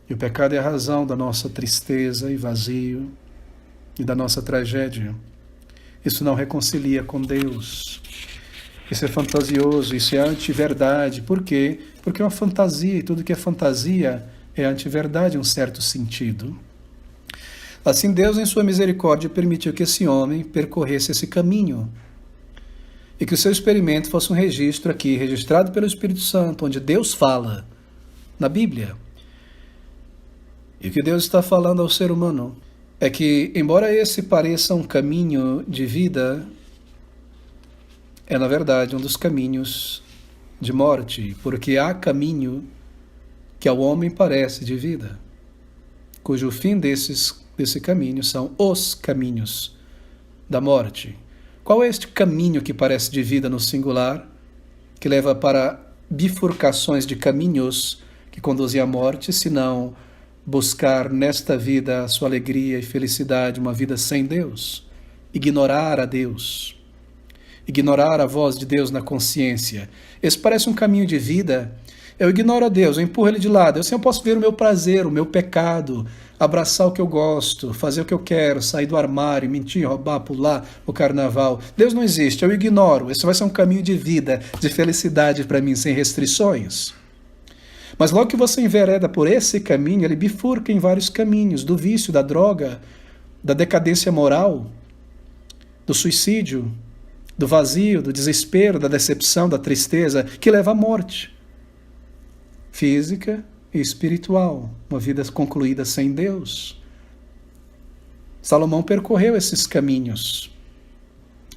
E o pecado é a razão da nossa tristeza e vazio e da nossa tragédia. Isso não reconcilia com Deus. Isso é fantasioso, isso é anti-verdade. Por quê? Porque é uma fantasia, e tudo que é fantasia é anti-verdade em um certo sentido. Assim, Deus, em sua misericórdia, permitiu que esse homem percorresse esse caminho e que o seu experimento fosse um registro aqui, registrado pelo Espírito Santo, onde Deus fala na Bíblia. E o que Deus está falando ao ser humano é que, embora esse pareça um caminho de vida, é, na verdade, um dos caminhos de morte, porque há caminho que ao homem parece de vida, cujo fim desse caminho são os caminhos da morte. Qual é este caminho que parece de vida no singular, que leva para bifurcações de caminhos que conduzem à morte, senão buscar nesta vida a sua alegria e felicidade, uma vida sem Deus, ignorar a Deus? ignorar a voz de Deus na consciência. Esse parece um caminho de vida. Eu ignoro a Deus, eu empurro Ele de lado. Eu posso ver o meu prazer, o meu pecado, abraçar o que eu gosto, fazer o que eu quero, sair do armário, mentir, roubar, pular o carnaval. Deus não existe, eu ignoro. Esse vai ser um caminho de vida, de felicidade para mim, sem restrições. Mas logo que você envereda por esse caminho, ele bifurca em vários caminhos, do vício, da droga, da decadência moral, do suicídio, do vazio, do desespero, da decepção, da tristeza, que leva à morte física e espiritual, uma vida concluída sem Deus. Salomão percorreu esses caminhos.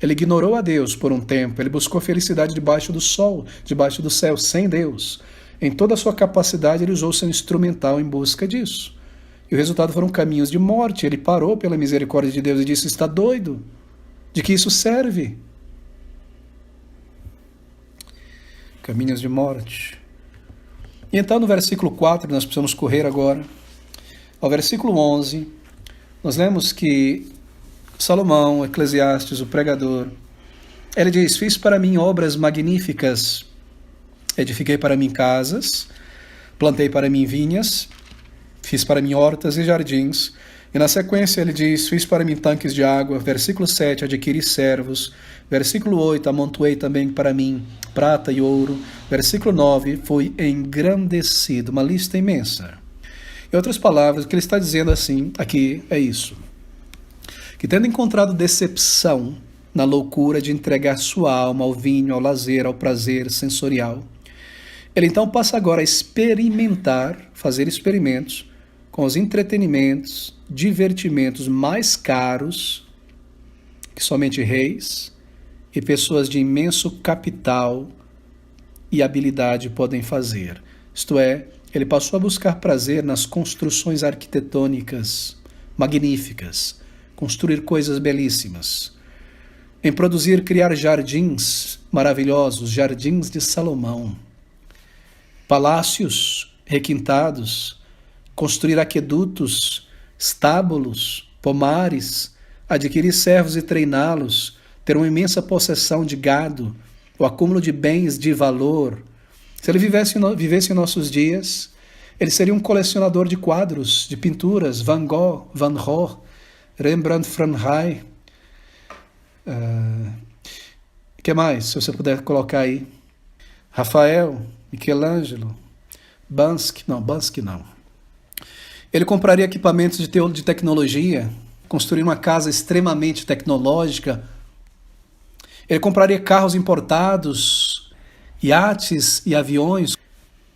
Ele ignorou a Deus por um tempo, ele buscou felicidade debaixo do sol, debaixo do céu, sem Deus. Em toda a sua capacidade, ele usou seu instrumental em busca disso. E o resultado foram caminhos de morte. Ele parou pela misericórdia de Deus e disse: está doido? De que isso serve? Caminhos de morte. E então no versículo 4, nós precisamos correr agora, ao versículo 11, nós lemos que Salomão, Eclesiastes, o pregador, ele diz: fiz para mim obras magníficas, edifiquei para mim casas, plantei para mim vinhas, fiz para mim hortas e jardins. E na sequência ele diz: fiz para mim tanques de água. Versículo 7, adquiri servos. Versículo 8, amontoei também para mim prata e ouro. Versículo 9, fui engrandecido. Uma lista imensa. Em outras palavras, o que ele está dizendo assim, aqui é isso: que tendo encontrado decepção na loucura de entregar sua alma ao vinho, ao lazer, ao prazer sensorial, ele então passa agora a experimentar, fazer experimentos com os entretenimentos, divertimentos mais caros que somente reis e pessoas de imenso capital e habilidade podem fazer. Isto é, ele passou a buscar prazer nas construções arquitetônicas magníficas, construir coisas belíssimas, em produzir, criar jardins maravilhosos, jardins de Salomão, palácios requintados, construir aquedutos, estábulos, pomares, adquirir servos e treiná-los, ter uma imensa possessão de gado, o acúmulo de bens de valor. Se ele vivesse em nossos dias, ele seria um colecionador de quadros, de pinturas, Van Gogh, Van Gogh, Rembrandt, Franhai. Que mais, se você puder colocar aí? Rafael, Michelangelo, Banksy não. Ele compraria equipamentos de tecnologia, construir uma casa extremamente tecnológica. Ele compraria carros importados, iates e aviões.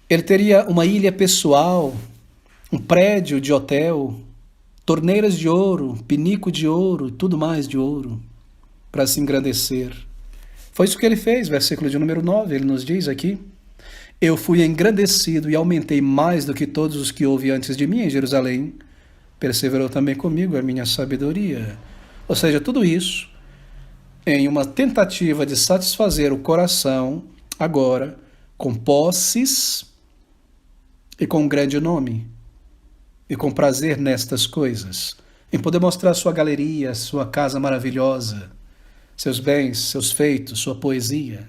Ele teria uma ilha pessoal, um prédio de hotel, torneiras de ouro, pinico de ouro, tudo mais de ouro, para se engrandecer. Foi isso que ele fez, versículo de número 9, ele nos diz aqui: eu fui engrandecido e aumentei mais do que todos os que houve antes de mim em Jerusalém. Perseverou também comigo a minha sabedoria. Ou seja, tudo isso em uma tentativa de satisfazer o coração, agora, com posses e com um grande nome, e com prazer nestas coisas, em poder mostrar sua galeria, sua casa maravilhosa, seus bens, seus feitos, sua poesia.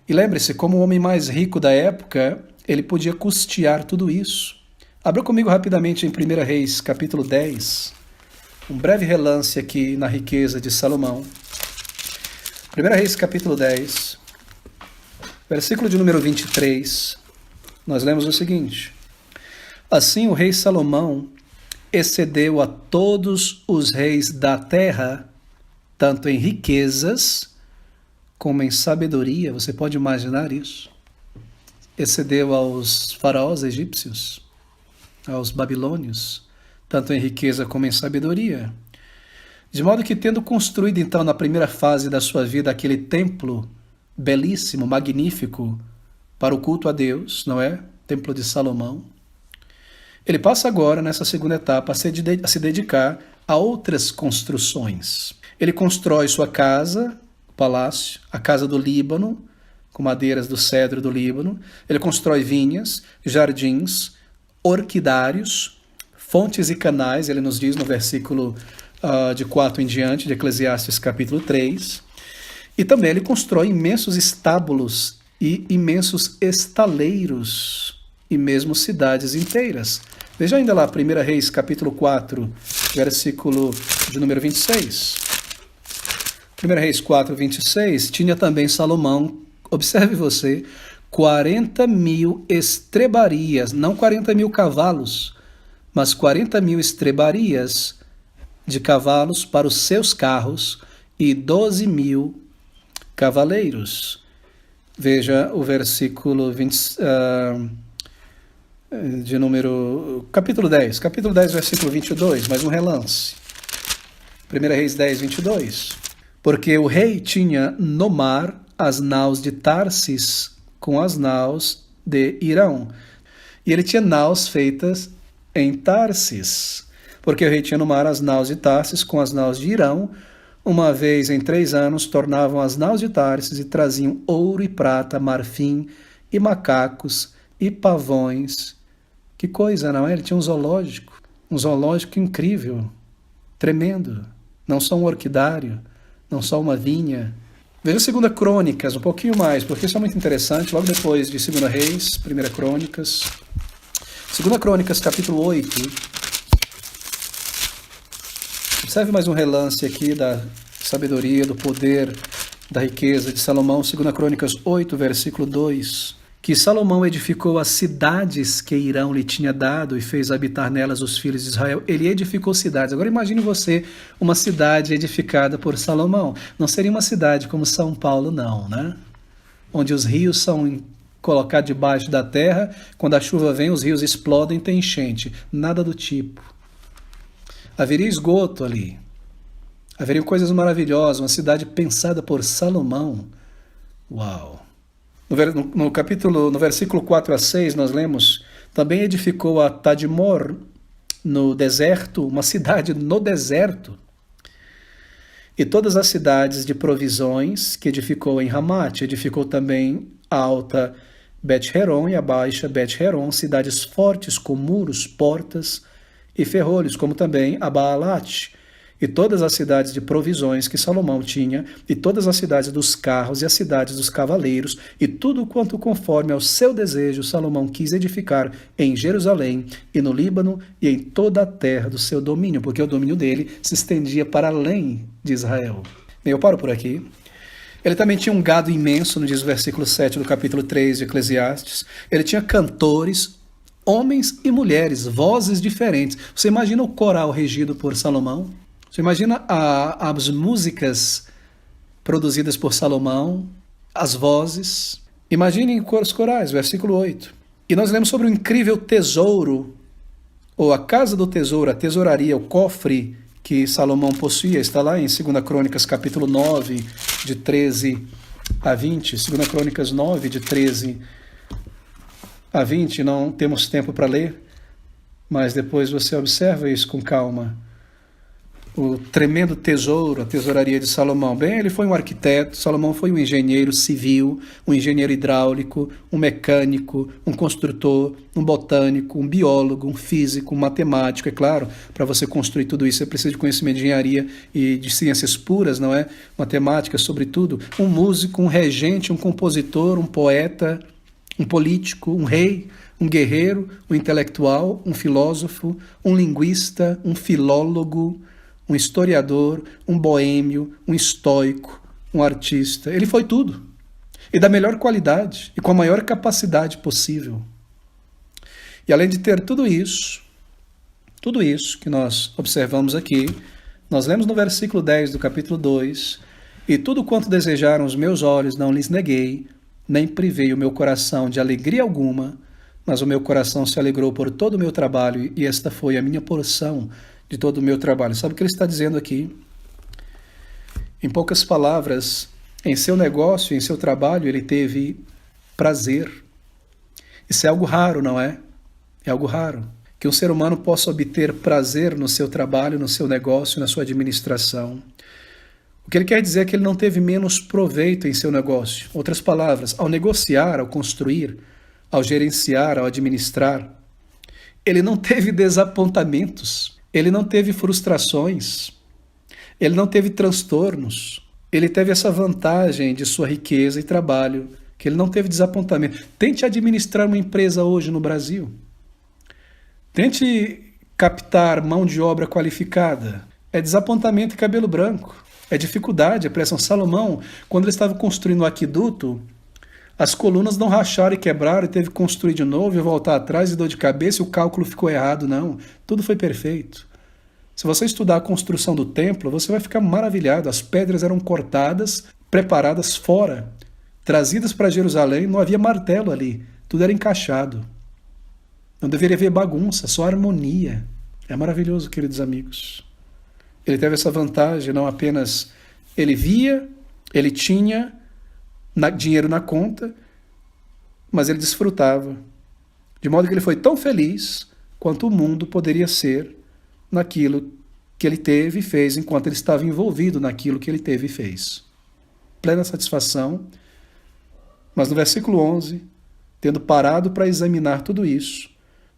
E lembre-se, como o homem mais rico da época, ele podia custear tudo isso. Abra comigo rapidamente em 1 Reis, capítulo 10, um breve relance aqui na riqueza de Salomão. 1 Reis, capítulo 10, versículo de número 23, nós lemos o seguinte: assim o rei Salomão excedeu a todos os reis da terra, tanto em riquezas como em sabedoria. Você pode imaginar isso? Excedeu aos faraós egípcios, aos babilônios, tanto em riqueza como em sabedoria. De modo que, tendo construído então na primeira fase da sua vida aquele templo belíssimo, magnífico, para o culto a Deus, não é? Templo de Salomão, ele passa agora, nessa segunda etapa, a se dedicar a outras construções. Ele constrói sua casa, palácio, a casa do Líbano, com madeiras do cedro do Líbano. Ele constrói vinhas, jardins, orquidários, fontes e canais, ele nos diz no versículo de 4 em diante, de Eclesiastes capítulo 3. E também ele constrói imensos estábulos e imensos estaleiros e mesmo cidades inteiras. Veja ainda lá, 1 Reis, capítulo 4, versículo de número 26. 1 Reis 4, 26, tinha também Salomão, observe você, 40.000 estrebarias, não 40.000 cavalos, mas 40.000 estrebarias de cavalos para os seus carros e 12.000 cavaleiros. Veja o versículo 20, de número... Capítulo 10, versículo 22, mais um relance. 1 Reis 10, 22. Porque o rei tinha no mar as naus de Tarsis com as naus de Irão. E ele tinha naus feitas em Tarsis. Porque o rei tinha no mar as naus de Tarsis com as naus de Irão. Uma vez em 3 anos tornavam as naus de Tarsis e traziam ouro e prata, marfim e macacos e pavões. Que coisa, não é? Ele tinha um zoológico incrível, tremendo. Não só um orquidário, não só uma vinha. Veja 2 Crônicas, um pouquinho mais, porque isso é muito interessante, logo depois de 2 Reis, 1 Crônicas. 2 Crônicas, capítulo 8. Observe mais um relance aqui da sabedoria, do poder, da riqueza de Salomão. 2 Crônicas 8, versículo 2. Que Salomão edificou as cidades que Irão lhe tinha dado e fez habitar nelas os filhos de Israel. Ele edificou cidades. Agora imagine você uma cidade edificada por Salomão. Não seria uma cidade como São Paulo, não, né? Onde os rios são colocados debaixo da terra, quando a chuva vem, os rios explodem, tem enchente. Nada do tipo. Haveria esgoto ali. Haveriam coisas maravilhosas, uma cidade pensada por Salomão. Uau! No versículo 4 a 6, nós lemos, também edificou a Tadmor no deserto, uma cidade no deserto, e todas as cidades de provisões que edificou em Ramate. Edificou também a alta Bet-Heron e a baixa Bet-Heron, cidades fortes com muros, portas e ferrolhos, como também a Baalat, e todas as cidades de provisões que Salomão tinha, e todas as cidades dos carros e as cidades dos cavaleiros, e tudo quanto conforme ao seu desejo Salomão quis edificar em Jerusalém e no Líbano e em toda a terra do seu domínio, porque o domínio dele se estendia para além de Israel. Bem, eu paro por aqui. Ele também tinha um gado imenso, nos diz o versículo 7 do capítulo 3 de Eclesiastes. Ele tinha cantores, homens e mulheres, vozes diferentes. Você imagina o coral regido por Salomão? Você imagina as músicas produzidas por Salomão, as vozes. Imaginem os corais, versículo 8. E nós lemos sobre o incrível tesouro, ou a casa do tesouro, a tesouraria, o cofre que Salomão possuía. Está lá em 2 Crônicas, capítulo 9, de 13 a 20. 2 Crônicas 9, de 13 a 20. Não temos tempo para ler, mas depois você observa isso com calma. O tremendo tesouro, a tesouraria de Salomão. Bem, ele foi um arquiteto, Salomão foi um engenheiro civil, um engenheiro hidráulico, um mecânico, um construtor, um botânico, um biólogo, um físico, um matemático. É claro, para você construir tudo isso, você precisa de conhecimento de engenharia e de ciências puras, não é? Matemática, sobretudo. Um músico, um regente, um compositor, um poeta, um político, um rei, um guerreiro, um intelectual, um filósofo, um linguista, um filólogo, um historiador, um boêmio, um estoico, um artista. Ele foi tudo. E da melhor qualidade e com a maior capacidade possível. E além de ter tudo isso que nós observamos aqui, nós lemos no versículo 10 do capítulo 2, e tudo quanto desejaram os meus olhos não lhes neguei, nem privei o meu coração de alegria alguma, mas o meu coração se alegrou por todo o meu trabalho, e esta foi a minha porção de todo o meu trabalho. Sabe o que ele está dizendo aqui? Em poucas palavras, em seu negócio, em seu trabalho, ele teve prazer. Isso é algo raro, não é? É algo raro. Que um ser humano possa obter prazer no seu trabalho, no seu negócio, na sua administração. O que ele quer dizer é que ele não teve menos proveito em seu negócio. Outras palavras, ao negociar, ao construir, ao gerenciar, ao administrar, ele não teve desapontamentos. Ele não teve frustrações, ele não teve transtornos, ele teve essa vantagem de sua riqueza e trabalho, que ele não teve desapontamento. Tente administrar uma empresa hoje no Brasil. Tente captar mão de obra qualificada. É desapontamento e cabelo branco. É dificuldade, é pressão. Salomão, quando ele estava construindo o aqueduto, as colunas não racharam e quebraram, e teve que construir de novo e voltar atrás, e dor de cabeça, e o cálculo ficou errado. Não, tudo foi perfeito. Se você estudar a construção do templo, você vai ficar maravilhado. As pedras eram cortadas, preparadas fora, trazidas para Jerusalém, não havia martelo ali, tudo era encaixado. Não deveria haver bagunça, só harmonia. É maravilhoso, queridos amigos. Ele teve essa vantagem, não apenas ele via, ele tinha dinheiro na conta, mas ele desfrutava. De modo que ele foi tão feliz quanto o mundo poderia ser naquilo que ele teve e fez enquanto ele estava envolvido naquilo que ele teve e fez. Plena satisfação. Mas no versículo 11, tendo parado para examinar tudo isso,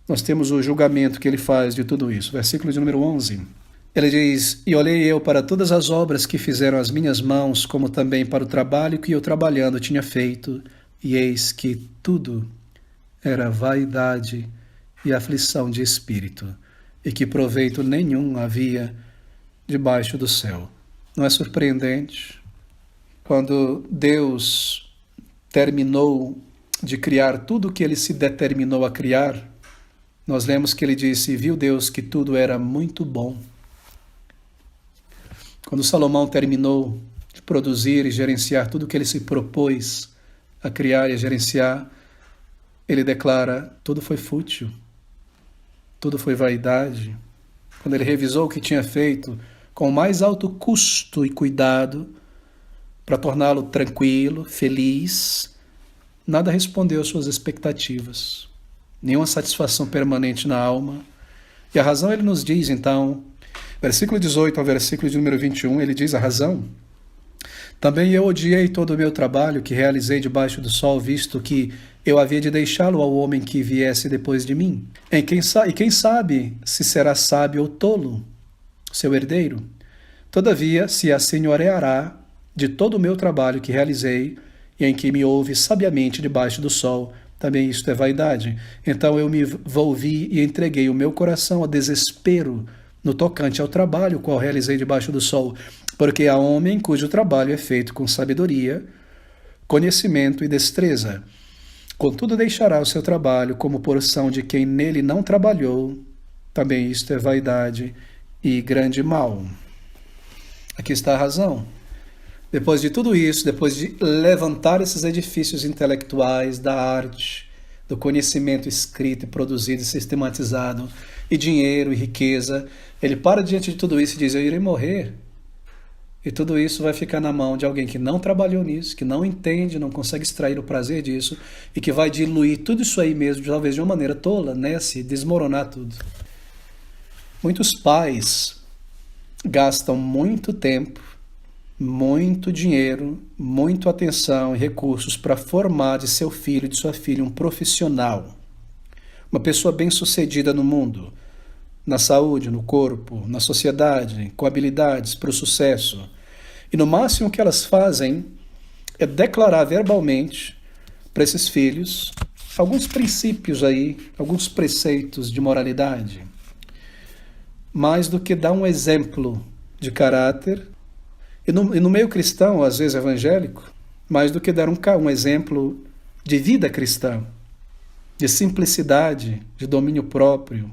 nós temos o julgamento que ele faz de tudo isso. Versículo de número 11. Ele diz: E olhei eu para todas as obras que fizeram as minhas mãos, como também para o trabalho que eu trabalhando tinha feito, e eis que tudo era vaidade e aflição de espírito, e que proveito nenhum havia debaixo do céu. Não é surpreendente? Quando Deus terminou de criar tudo o que ele se determinou a criar, nós lemos que ele disse: viu Deus que tudo era muito bom. Quando Salomão terminou de produzir e gerenciar tudo o que ele se propôs a criar e a gerenciar, ele declara: tudo foi fútil, tudo foi vaidade. Quando ele revisou o que tinha feito com o mais alto custo e cuidado para torná-lo tranquilo, feliz, nada respondeu às suas expectativas, nenhuma satisfação permanente na alma. E a razão ele nos diz, então, versículo 18 ao versículo de número 21, ele diz a razão: também eu odiei todo o meu trabalho que realizei debaixo do sol, visto que eu havia de deixá-lo ao homem que viesse depois de mim. E quem sabe se será sábio ou tolo, seu herdeiro? Todavia se assenhoreará de todo o meu trabalho que realizei, e em que me ouve sabiamente debaixo do sol, também isto é vaidade. Então eu me volvi e entreguei o meu coração a desespero no tocante ao trabalho qual realizei debaixo do sol, porque há homem cujo trabalho é feito com sabedoria, conhecimento e destreza. Contudo deixará o seu trabalho como porção de quem nele não trabalhou, também isto é vaidade e grande mal. Aqui está a razão. Depois de tudo isso, depois de levantar esses edifícios intelectuais da arte, do conhecimento escrito e produzido e sistematizado, e dinheiro e riqueza, ele para diante de tudo isso e diz: eu irei morrer. E tudo isso vai ficar na mão de alguém que não trabalhou nisso, que não entende, não consegue extrair o prazer disso, e que vai diluir tudo isso aí mesmo, talvez de uma maneira tola, né? Se desmoronar tudo. Muitos pais gastam muito tempo, muito dinheiro, muita atenção e recursos para formar de seu filho e de sua filha um profissional, uma pessoa bem-sucedida no mundo, na saúde, no corpo, na sociedade, com habilidades para o sucesso. E no máximo o que elas fazem é declarar verbalmente para esses filhos alguns princípios aí, alguns preceitos de moralidade, mais do que dar um exemplo de caráter. E no meio cristão, às vezes evangélico, mais do que dar um exemplo de vida cristã, de simplicidade, de domínio próprio.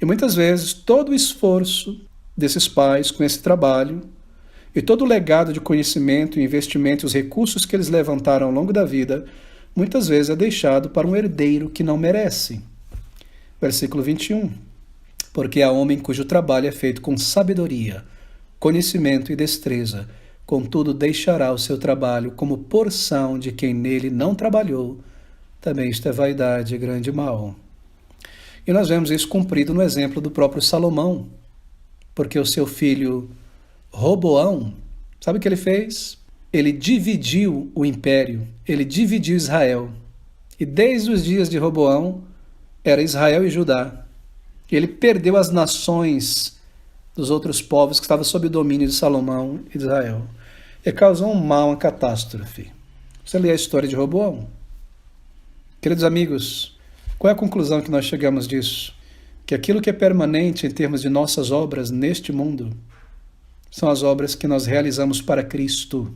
E muitas vezes todo o esforço desses pais com esse trabalho e todo o legado de conhecimento, investimento e os recursos que eles levantaram ao longo da vida, muitas vezes é deixado para um herdeiro que não merece. Versículo 21. Porque há homem cujo trabalho é feito com sabedoria, conhecimento e destreza, contudo deixará o seu trabalho como porção de quem nele não trabalhou. Também isto é vaidade e grande mal. E nós vemos isso cumprido no exemplo do próprio Salomão, porque o seu filho Roboão, sabe o que ele fez? Ele dividiu o império, ele dividiu Israel. E desde os dias de Roboão, era Israel e Judá. Ele perdeu as nações dos outros povos que estavam sob o domínio de Salomão e de Israel. E causou um mal, uma catástrofe. Você lê a história de Roboão. Queridos amigos, qual é a conclusão que nós chegamos disso? Que aquilo que é permanente em termos de nossas obras neste mundo são as obras que nós realizamos para Cristo.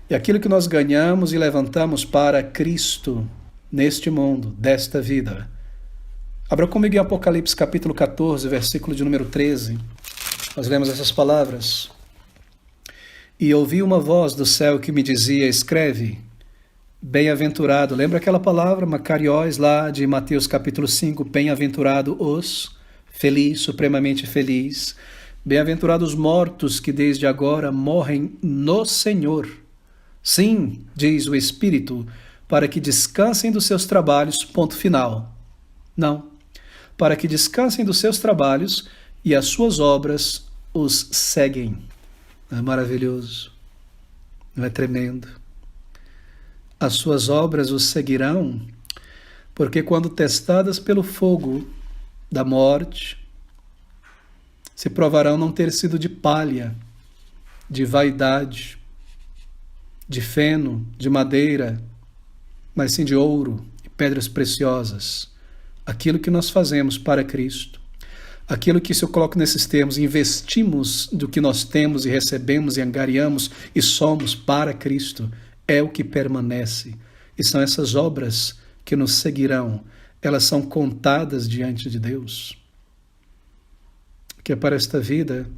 E aquilo que nós ganhamos e levantamos para Cristo neste mundo, desta vida. Abra comigo em Apocalipse capítulo 14, versículo de número 13. Nós lemos essas palavras. E ouvi uma voz do céu que me dizia, escreve, bem-aventurado. Lembra aquela palavra, Macariós, lá de Mateus capítulo 5, bem-aventurado os, feliz, supremamente feliz. Bem-aventurados os mortos que desde agora morrem no Senhor. Sim, diz o Espírito, para que descansem dos seus trabalhos, ponto final. Não, para que descansem dos seus trabalhos e as suas obras os seguem. Não é maravilhoso? Não é tremendo? As suas obras os seguirão, porque quando testadas pelo fogo da morte, se provarão não ter sido de palha, de vaidade, de feno, de madeira, mas sim de ouro e pedras preciosas. Aquilo que nós fazemos para Cristo, aquilo que, se eu coloco nesses termos, investimos do que nós temos e recebemos e angariamos e somos para Cristo, é o que permanece. E são essas obras que nos seguirão. Elas são contadas diante de Deus. O que é para esta vida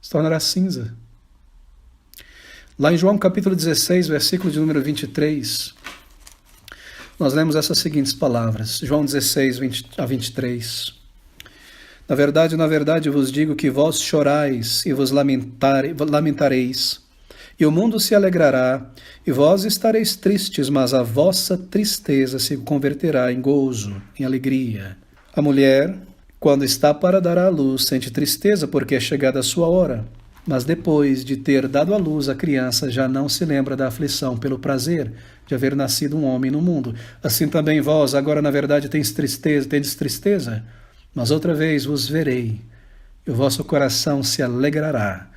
se tornará cinza. Lá em João capítulo 16, versículo de número 23, nós lemos essas seguintes palavras. João 16, 20 a 23. Na verdade vos digo que vós chorais e vos lamentareis, e o mundo se alegrará, e vós estareis tristes, mas a vossa tristeza se converterá em gozo, em alegria. A mulher, quando está para dar à luz, sente tristeza porque é chegada a sua hora, mas depois de ter dado à luz a criança, já não se lembra da aflição pelo prazer de haver nascido um homem no mundo. Assim também vós, agora na verdade tendes tristeza, mas outra vez vos verei, e o vosso coração se alegrará,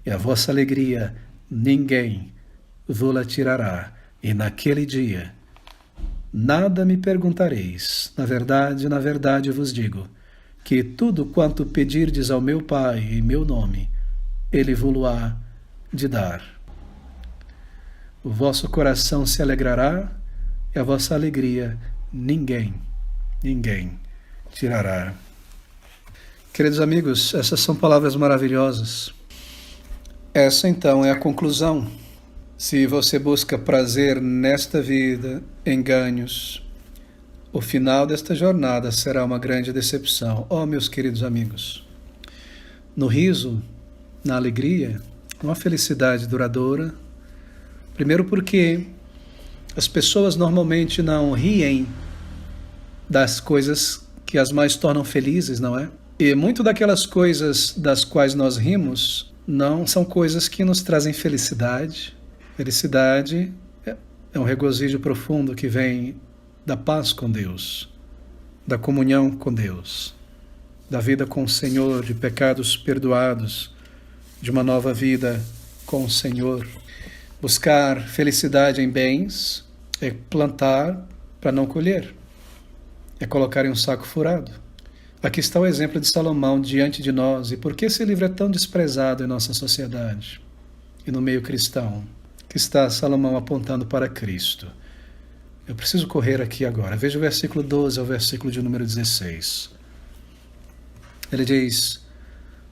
e a vossa alegria ninguém vô-la tirará. E naquele dia nada me perguntareis. Na verdade vos digo, que tudo quanto pedirdes ao meu Pai em meu nome, Ele vô-lo-á de dar. O vosso coração se alegrará, e a vossa alegria ninguém tirará. Queridos amigos, essas são palavras maravilhosas. Essa então é a conclusão. Se você busca prazer nesta vida, em ganhos, o final desta jornada será uma grande decepção. Oh, meus queridos amigos, no riso, na alegria, uma felicidade duradoura. Primeiro porque as pessoas normalmente não riem das coisas que as mais tornam felizes, não é? E muito daquelas coisas das quais nós rimos não são coisas que nos trazem felicidade. Felicidade é um regozijo profundo que vem da paz com Deus, da comunhão com Deus, da vida com o Senhor, de pecados perdoados, de uma nova vida com o Senhor. Buscar felicidade em bens é plantar para não colher, é colocar em um saco furado. Aqui está o exemplo de Salomão diante de nós. E por que esse livro é tão desprezado em nossa sociedade e no meio cristão? Que está Salomão apontando para Cristo. Eu preciso correr aqui agora. Veja o versículo 12 ao versículo de número 16. Ele diz: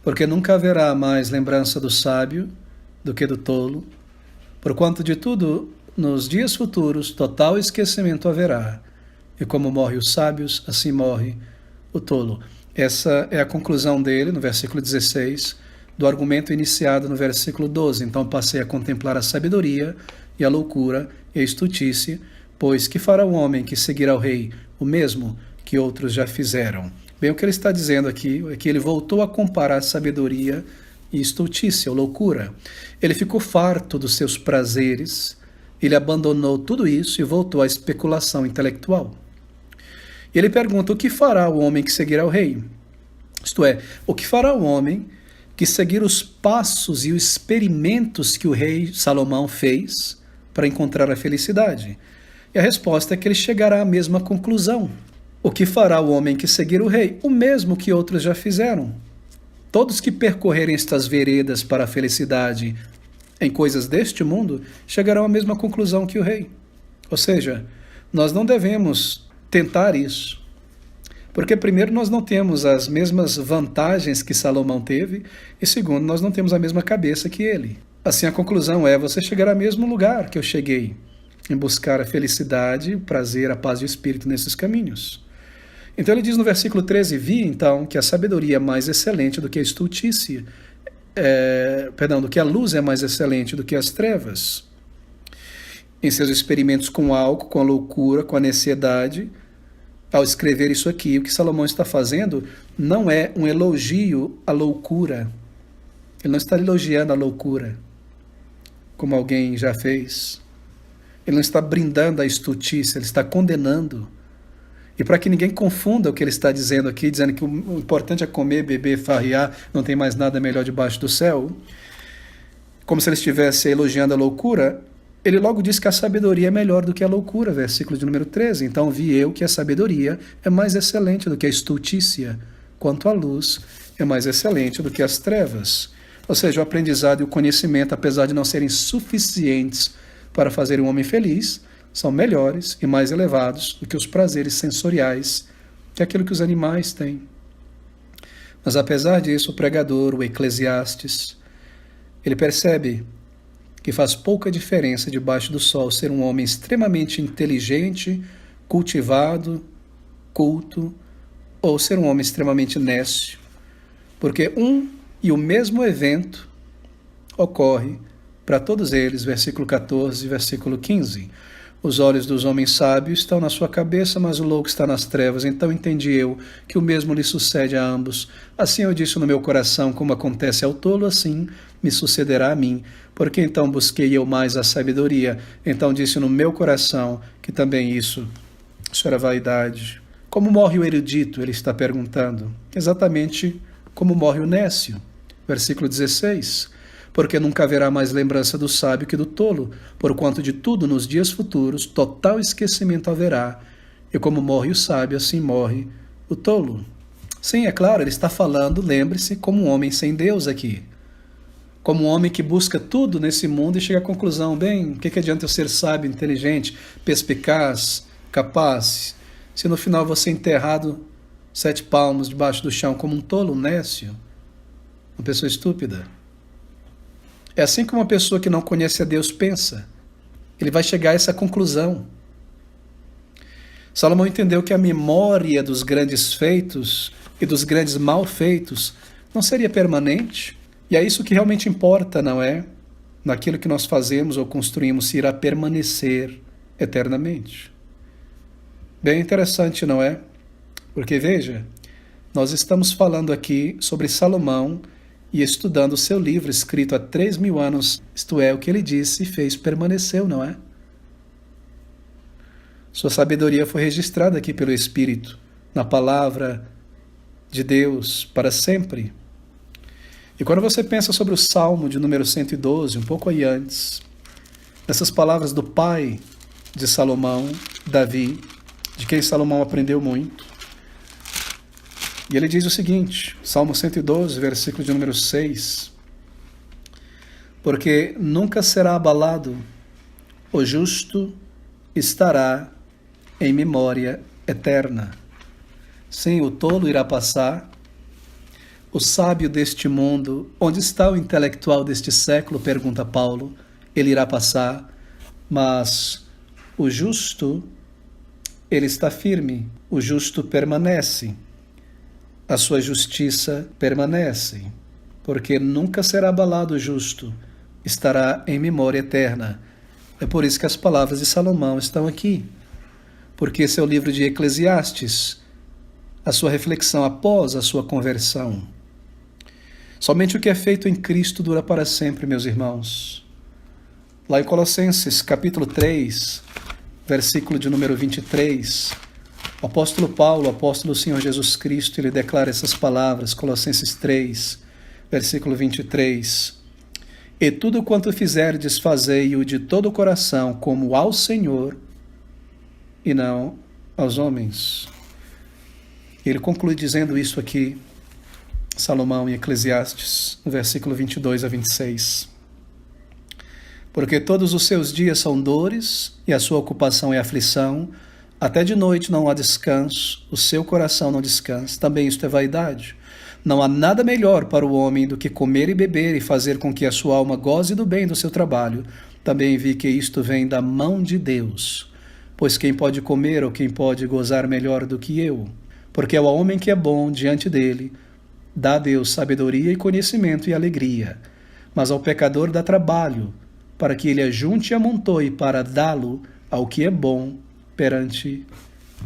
porque nunca haverá mais lembrança do sábio do que do tolo, porquanto de tudo nos dias futuros total esquecimento haverá, e como morre os sábios, assim morre o tolo. Essa é a conclusão dele, no versículo 16, do argumento iniciado no versículo 12. Então passei a contemplar a sabedoria e a loucura e a estultícia, pois que fará o homem que seguirá o rei? O mesmo que outros já fizeram. Bem, o que ele está dizendo aqui é que ele voltou a comparar sabedoria e estultícia, ou loucura. Ele ficou farto dos seus prazeres, ele abandonou tudo isso e voltou à especulação intelectual. Ele pergunta: o que fará o homem que seguirá o rei? Isto é, o que fará o homem que seguir os passos e os experimentos que o rei Salomão fez para encontrar a felicidade? E a resposta é que ele chegará à mesma conclusão. O que fará o homem que seguir o rei? O mesmo que outros já fizeram. Todos que percorrerem estas veredas para a felicidade em coisas deste mundo chegarão à mesma conclusão que o rei. Ou seja, nós não devemos tentar isso. Porque, primeiro, nós não temos as mesmas vantagens que Salomão teve, e, segundo, nós não temos a mesma cabeça que ele. Assim, a conclusão é: você chegará ao mesmo lugar que eu cheguei, em buscar a felicidade, o prazer, a paz e o espírito nesses caminhos. Então, ele diz no versículo 13: vi, então, que a sabedoria é mais excelente do que a estultícia, do que a luz é mais excelente do que as trevas. Em seus experimentos com o álcool, com a loucura, com a necessidade, ao escrever isso aqui, o que Salomão está fazendo não é um elogio à loucura. Ele não está elogiando a loucura, como alguém já fez. Ele não está brindando a estultícia, ele está condenando. E para que ninguém confunda o que ele está dizendo aqui, dizendo que o importante é comer, beber, farrear, não tem mais nada melhor debaixo do céu, como se ele estivesse elogiando a loucura, ele logo diz que a sabedoria é melhor do que a loucura, versículo de número 13. Então vi eu que a sabedoria é mais excelente do que a estultícia, quanto a luz é mais excelente do que as trevas. Ou seja, o aprendizado e o conhecimento, apesar de não serem suficientes para fazer um homem feliz, são melhores e mais elevados do que os prazeres sensoriais, que é aquilo que os animais têm. Mas apesar disso, o pregador, o Eclesiastes, ele percebe que faz pouca diferença debaixo do sol ser um homem extremamente inteligente, cultivado, culto, ou ser um homem extremamente nécio, porque um e o mesmo evento ocorre para todos eles, versículo 14 e versículo 15. Os olhos dos homens sábios estão na sua cabeça, mas o louco está nas trevas. Então entendi eu que o mesmo lhe sucede a ambos. Assim eu disse no meu coração, como acontece ao tolo, assim me sucederá a mim. Porque então busquei eu mais a sabedoria. Então disse no meu coração que também isso era vaidade. Como morre o erudito? Ele está perguntando. Exatamente como morre o nécio. Versículo 16. Porque nunca haverá mais lembrança do sábio que do tolo, porquanto de tudo nos dias futuros total esquecimento haverá, e como morre o sábio, assim morre o tolo. Sim, é claro, ele está falando, lembre-se, como um homem sem Deus aqui. Como um homem que busca tudo nesse mundo e chega à conclusão: bem, o que adianta eu ser sábio, inteligente, perspicaz, capaz, se no final vou ser enterrado 7 palmos debaixo do chão como um tolo, um nécio, uma pessoa estúpida. É assim que uma pessoa que não conhece a Deus pensa. Ele vai chegar a essa conclusão. Salomão entendeu que a memória dos grandes feitos e dos grandes malfeitos não seria permanente. E é isso que realmente importa, não é? Naquilo que nós fazemos ou construímos, se irá permanecer eternamente. Bem interessante, não é? Porque, veja, nós estamos falando aqui sobre Salomão e estudando o seu livro escrito há 3.000 anos, isto é, o que ele disse e fez permaneceu, não é? Sua sabedoria foi registrada aqui pelo Espírito, na palavra de Deus, para sempre. E quando você pensa sobre o Salmo de número 112, um pouco aí antes, essas palavras do pai de Salomão, Davi, de quem Salomão aprendeu muito, e ele diz o seguinte, Salmo 112, versículo de número 6, porque nunca será abalado, o justo estará em memória eterna. Sim, o tolo irá passar, o sábio deste mundo, onde está o intelectual deste século, pergunta Paulo, ele irá passar, mas o justo, ele está firme, o justo permanece. A sua justiça permanece, porque nunca será abalado o justo, estará em memória eterna. É por isso que as palavras de Salomão estão aqui, porque esse é o livro de Eclesiastes, a sua reflexão após a sua conversão. Somente o que é feito em Cristo dura para sempre, meus irmãos. Lá em Colossenses, capítulo 3, versículo de número 23, O apóstolo Paulo, o apóstolo do Senhor Jesus Cristo, ele declara essas palavras, Colossenses 3, versículo 23. E tudo quanto fizerdes, fazei-o de todo o coração, como ao Senhor, e não aos homens. Ele conclui dizendo isso aqui, Salomão em Eclesiastes, no versículo 22 a 26. Porque todos os seus dias são dores, e a sua ocupação é aflição, até de noite não há descanso, o seu coração não descansa. Também isto é vaidade. Não há nada melhor para o homem do que comer e beber e fazer com que a sua alma goze do bem do seu trabalho. Também vi que isto vem da mão de Deus. Pois quem pode comer ou quem pode gozar melhor do que eu? Porque ao homem que é bom diante dele, dá a Deus sabedoria e conhecimento e alegria. Mas ao pecador dá trabalho, para que ele ajunte e amontoe para dá-lo ao que é bom perante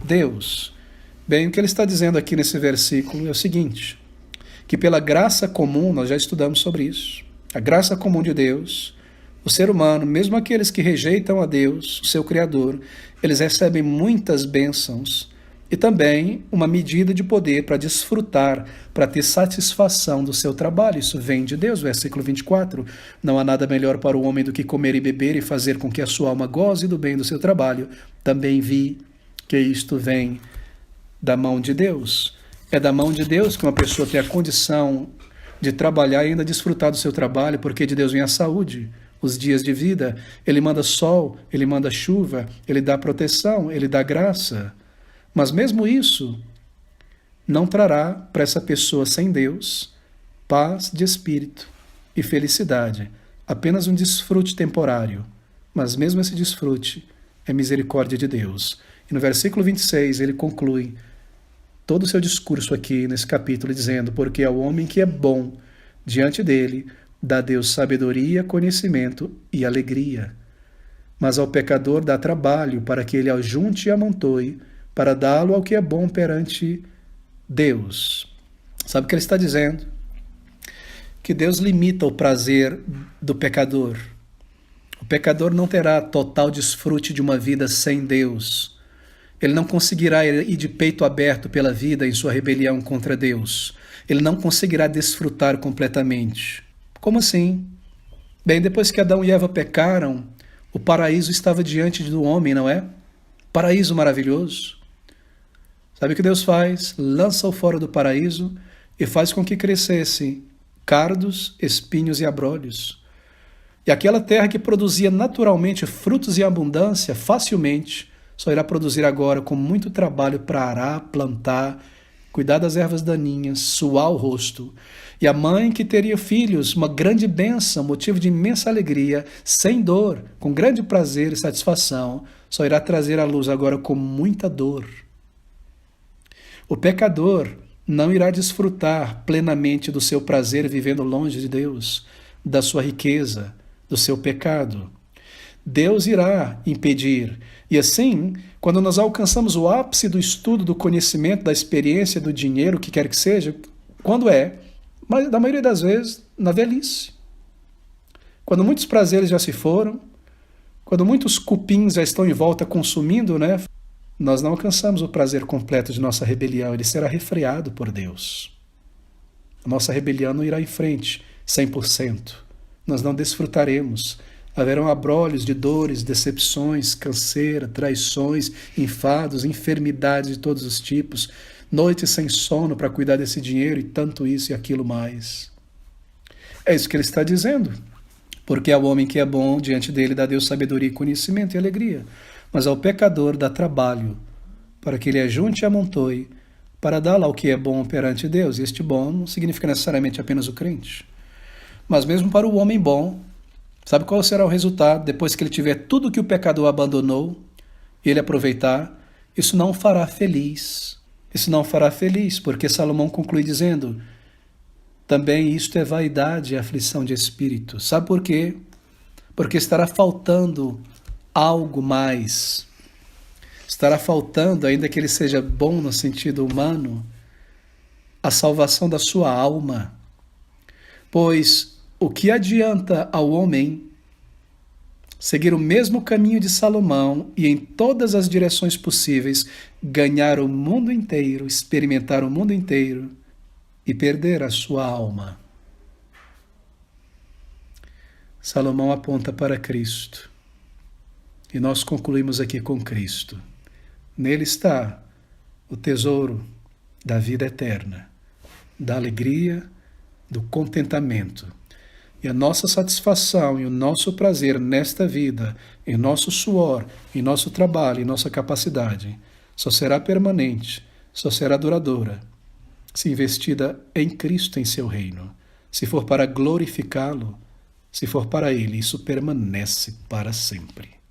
Deus. Bem, o que ele está dizendo aqui nesse versículo é o seguinte, que pela graça comum, nós já estudamos sobre isso, a graça comum de Deus, o ser humano, mesmo aqueles que rejeitam a Deus, o seu Criador, eles recebem muitas bênçãos e também uma medida de poder para desfrutar, para ter satisfação do seu trabalho. Isso vem de Deus, versículo 24. Não há nada melhor para o homem do que comer e beber e fazer com que a sua alma goze do bem do seu trabalho. Também vi que isto vem da mão de Deus. É da mão de Deus que uma pessoa tem a condição de trabalhar e ainda desfrutar do seu trabalho, porque de Deus vem a saúde, os dias de vida. Ele manda sol, ele manda chuva, ele dá proteção, ele dá graça. Mas mesmo isso não trará para essa pessoa sem Deus paz de espírito e felicidade, apenas um desfrute temporário. Mas mesmo esse desfrute é misericórdia de Deus. E no versículo 26 ele conclui todo o seu discurso aqui nesse capítulo dizendo: porque ao homem que é bom diante dele, dá Deus sabedoria, conhecimento e alegria. Mas ao pecador dá trabalho para que ele ajunte e amontoe, para dá-lo ao que é bom perante Deus. Sabe o que ele está dizendo? Que Deus limita o prazer do pecador. O pecador não terá total desfrute de uma vida sem Deus. Ele não conseguirá ir de peito aberto pela vida em sua rebelião contra Deus. Ele não conseguirá desfrutar completamente. Como assim? Bem, depois que Adão e Eva pecaram, o paraíso estava diante do homem, não é? Paraíso maravilhoso. Sabe o que Deus faz? Lança-o fora do paraíso e faz com que crescesse cardos, espinhos e abrolhos. E aquela terra que produzia naturalmente frutos em abundância, facilmente, só irá produzir agora com muito trabalho para arar, plantar, cuidar das ervas daninhas, suar o rosto. E a mãe que teria filhos, uma grande bênção, motivo de imensa alegria, sem dor, com grande prazer e satisfação, só irá trazer à luz agora com muita dor. O pecador não irá desfrutar plenamente do seu prazer vivendo longe de Deus, da sua riqueza, do seu pecado. Deus irá impedir. E assim, quando nós alcançamos o ápice do estudo, do conhecimento, da experiência, do dinheiro, o que quer que seja, quando é? Mas, da maioria das vezes, na velhice. Quando muitos prazeres já se foram, quando muitos cupins já estão em volta consumindo, né? Nós não alcançamos o prazer completo de nossa rebelião, ele será refreado por Deus. A nossa rebelião não irá em frente 100%. Nós não desfrutaremos. Haverão abrolhos de dores, decepções, canseira, traições, enfados, enfermidades de todos os tipos, noites sem sono para cuidar desse dinheiro e tanto isso e aquilo mais. É isso que ele está dizendo. Porque ao homem que é bom, diante dele dá Deus sabedoria, conhecimento e alegria. Mas ao pecador dá trabalho, para que ele ajunte e amontoe, para dar-lhe ao que é bom perante Deus. E este bom não significa necessariamente apenas o crente. Mas mesmo para o homem bom, sabe qual será o resultado depois que ele tiver tudo que o pecador abandonou e ele aproveitar? Isso não o fará feliz. Isso não o fará feliz, porque Salomão conclui dizendo: também isto é vaidade e aflição de espírito. Sabe por quê? Porque estará faltando algo mais. Estará faltando, ainda que ele seja bom no sentido humano, a salvação da sua alma. Pois o que adianta ao homem seguir o mesmo caminho de Salomão e em todas as direções possíveis, ganhar o mundo inteiro, experimentar o mundo inteiro e perder a sua alma. Salomão aponta para Cristo. E nós concluímos aqui com Cristo. Nele está o tesouro da vida eterna, da alegria, do contentamento. E a nossa satisfação e o nosso prazer nesta vida, em nosso suor, em nosso trabalho, em nossa capacidade, só será permanente, só será duradoura, se investida em Cristo, em seu reino. Se for para glorificá-lo, se for para Ele, isso permanece para sempre.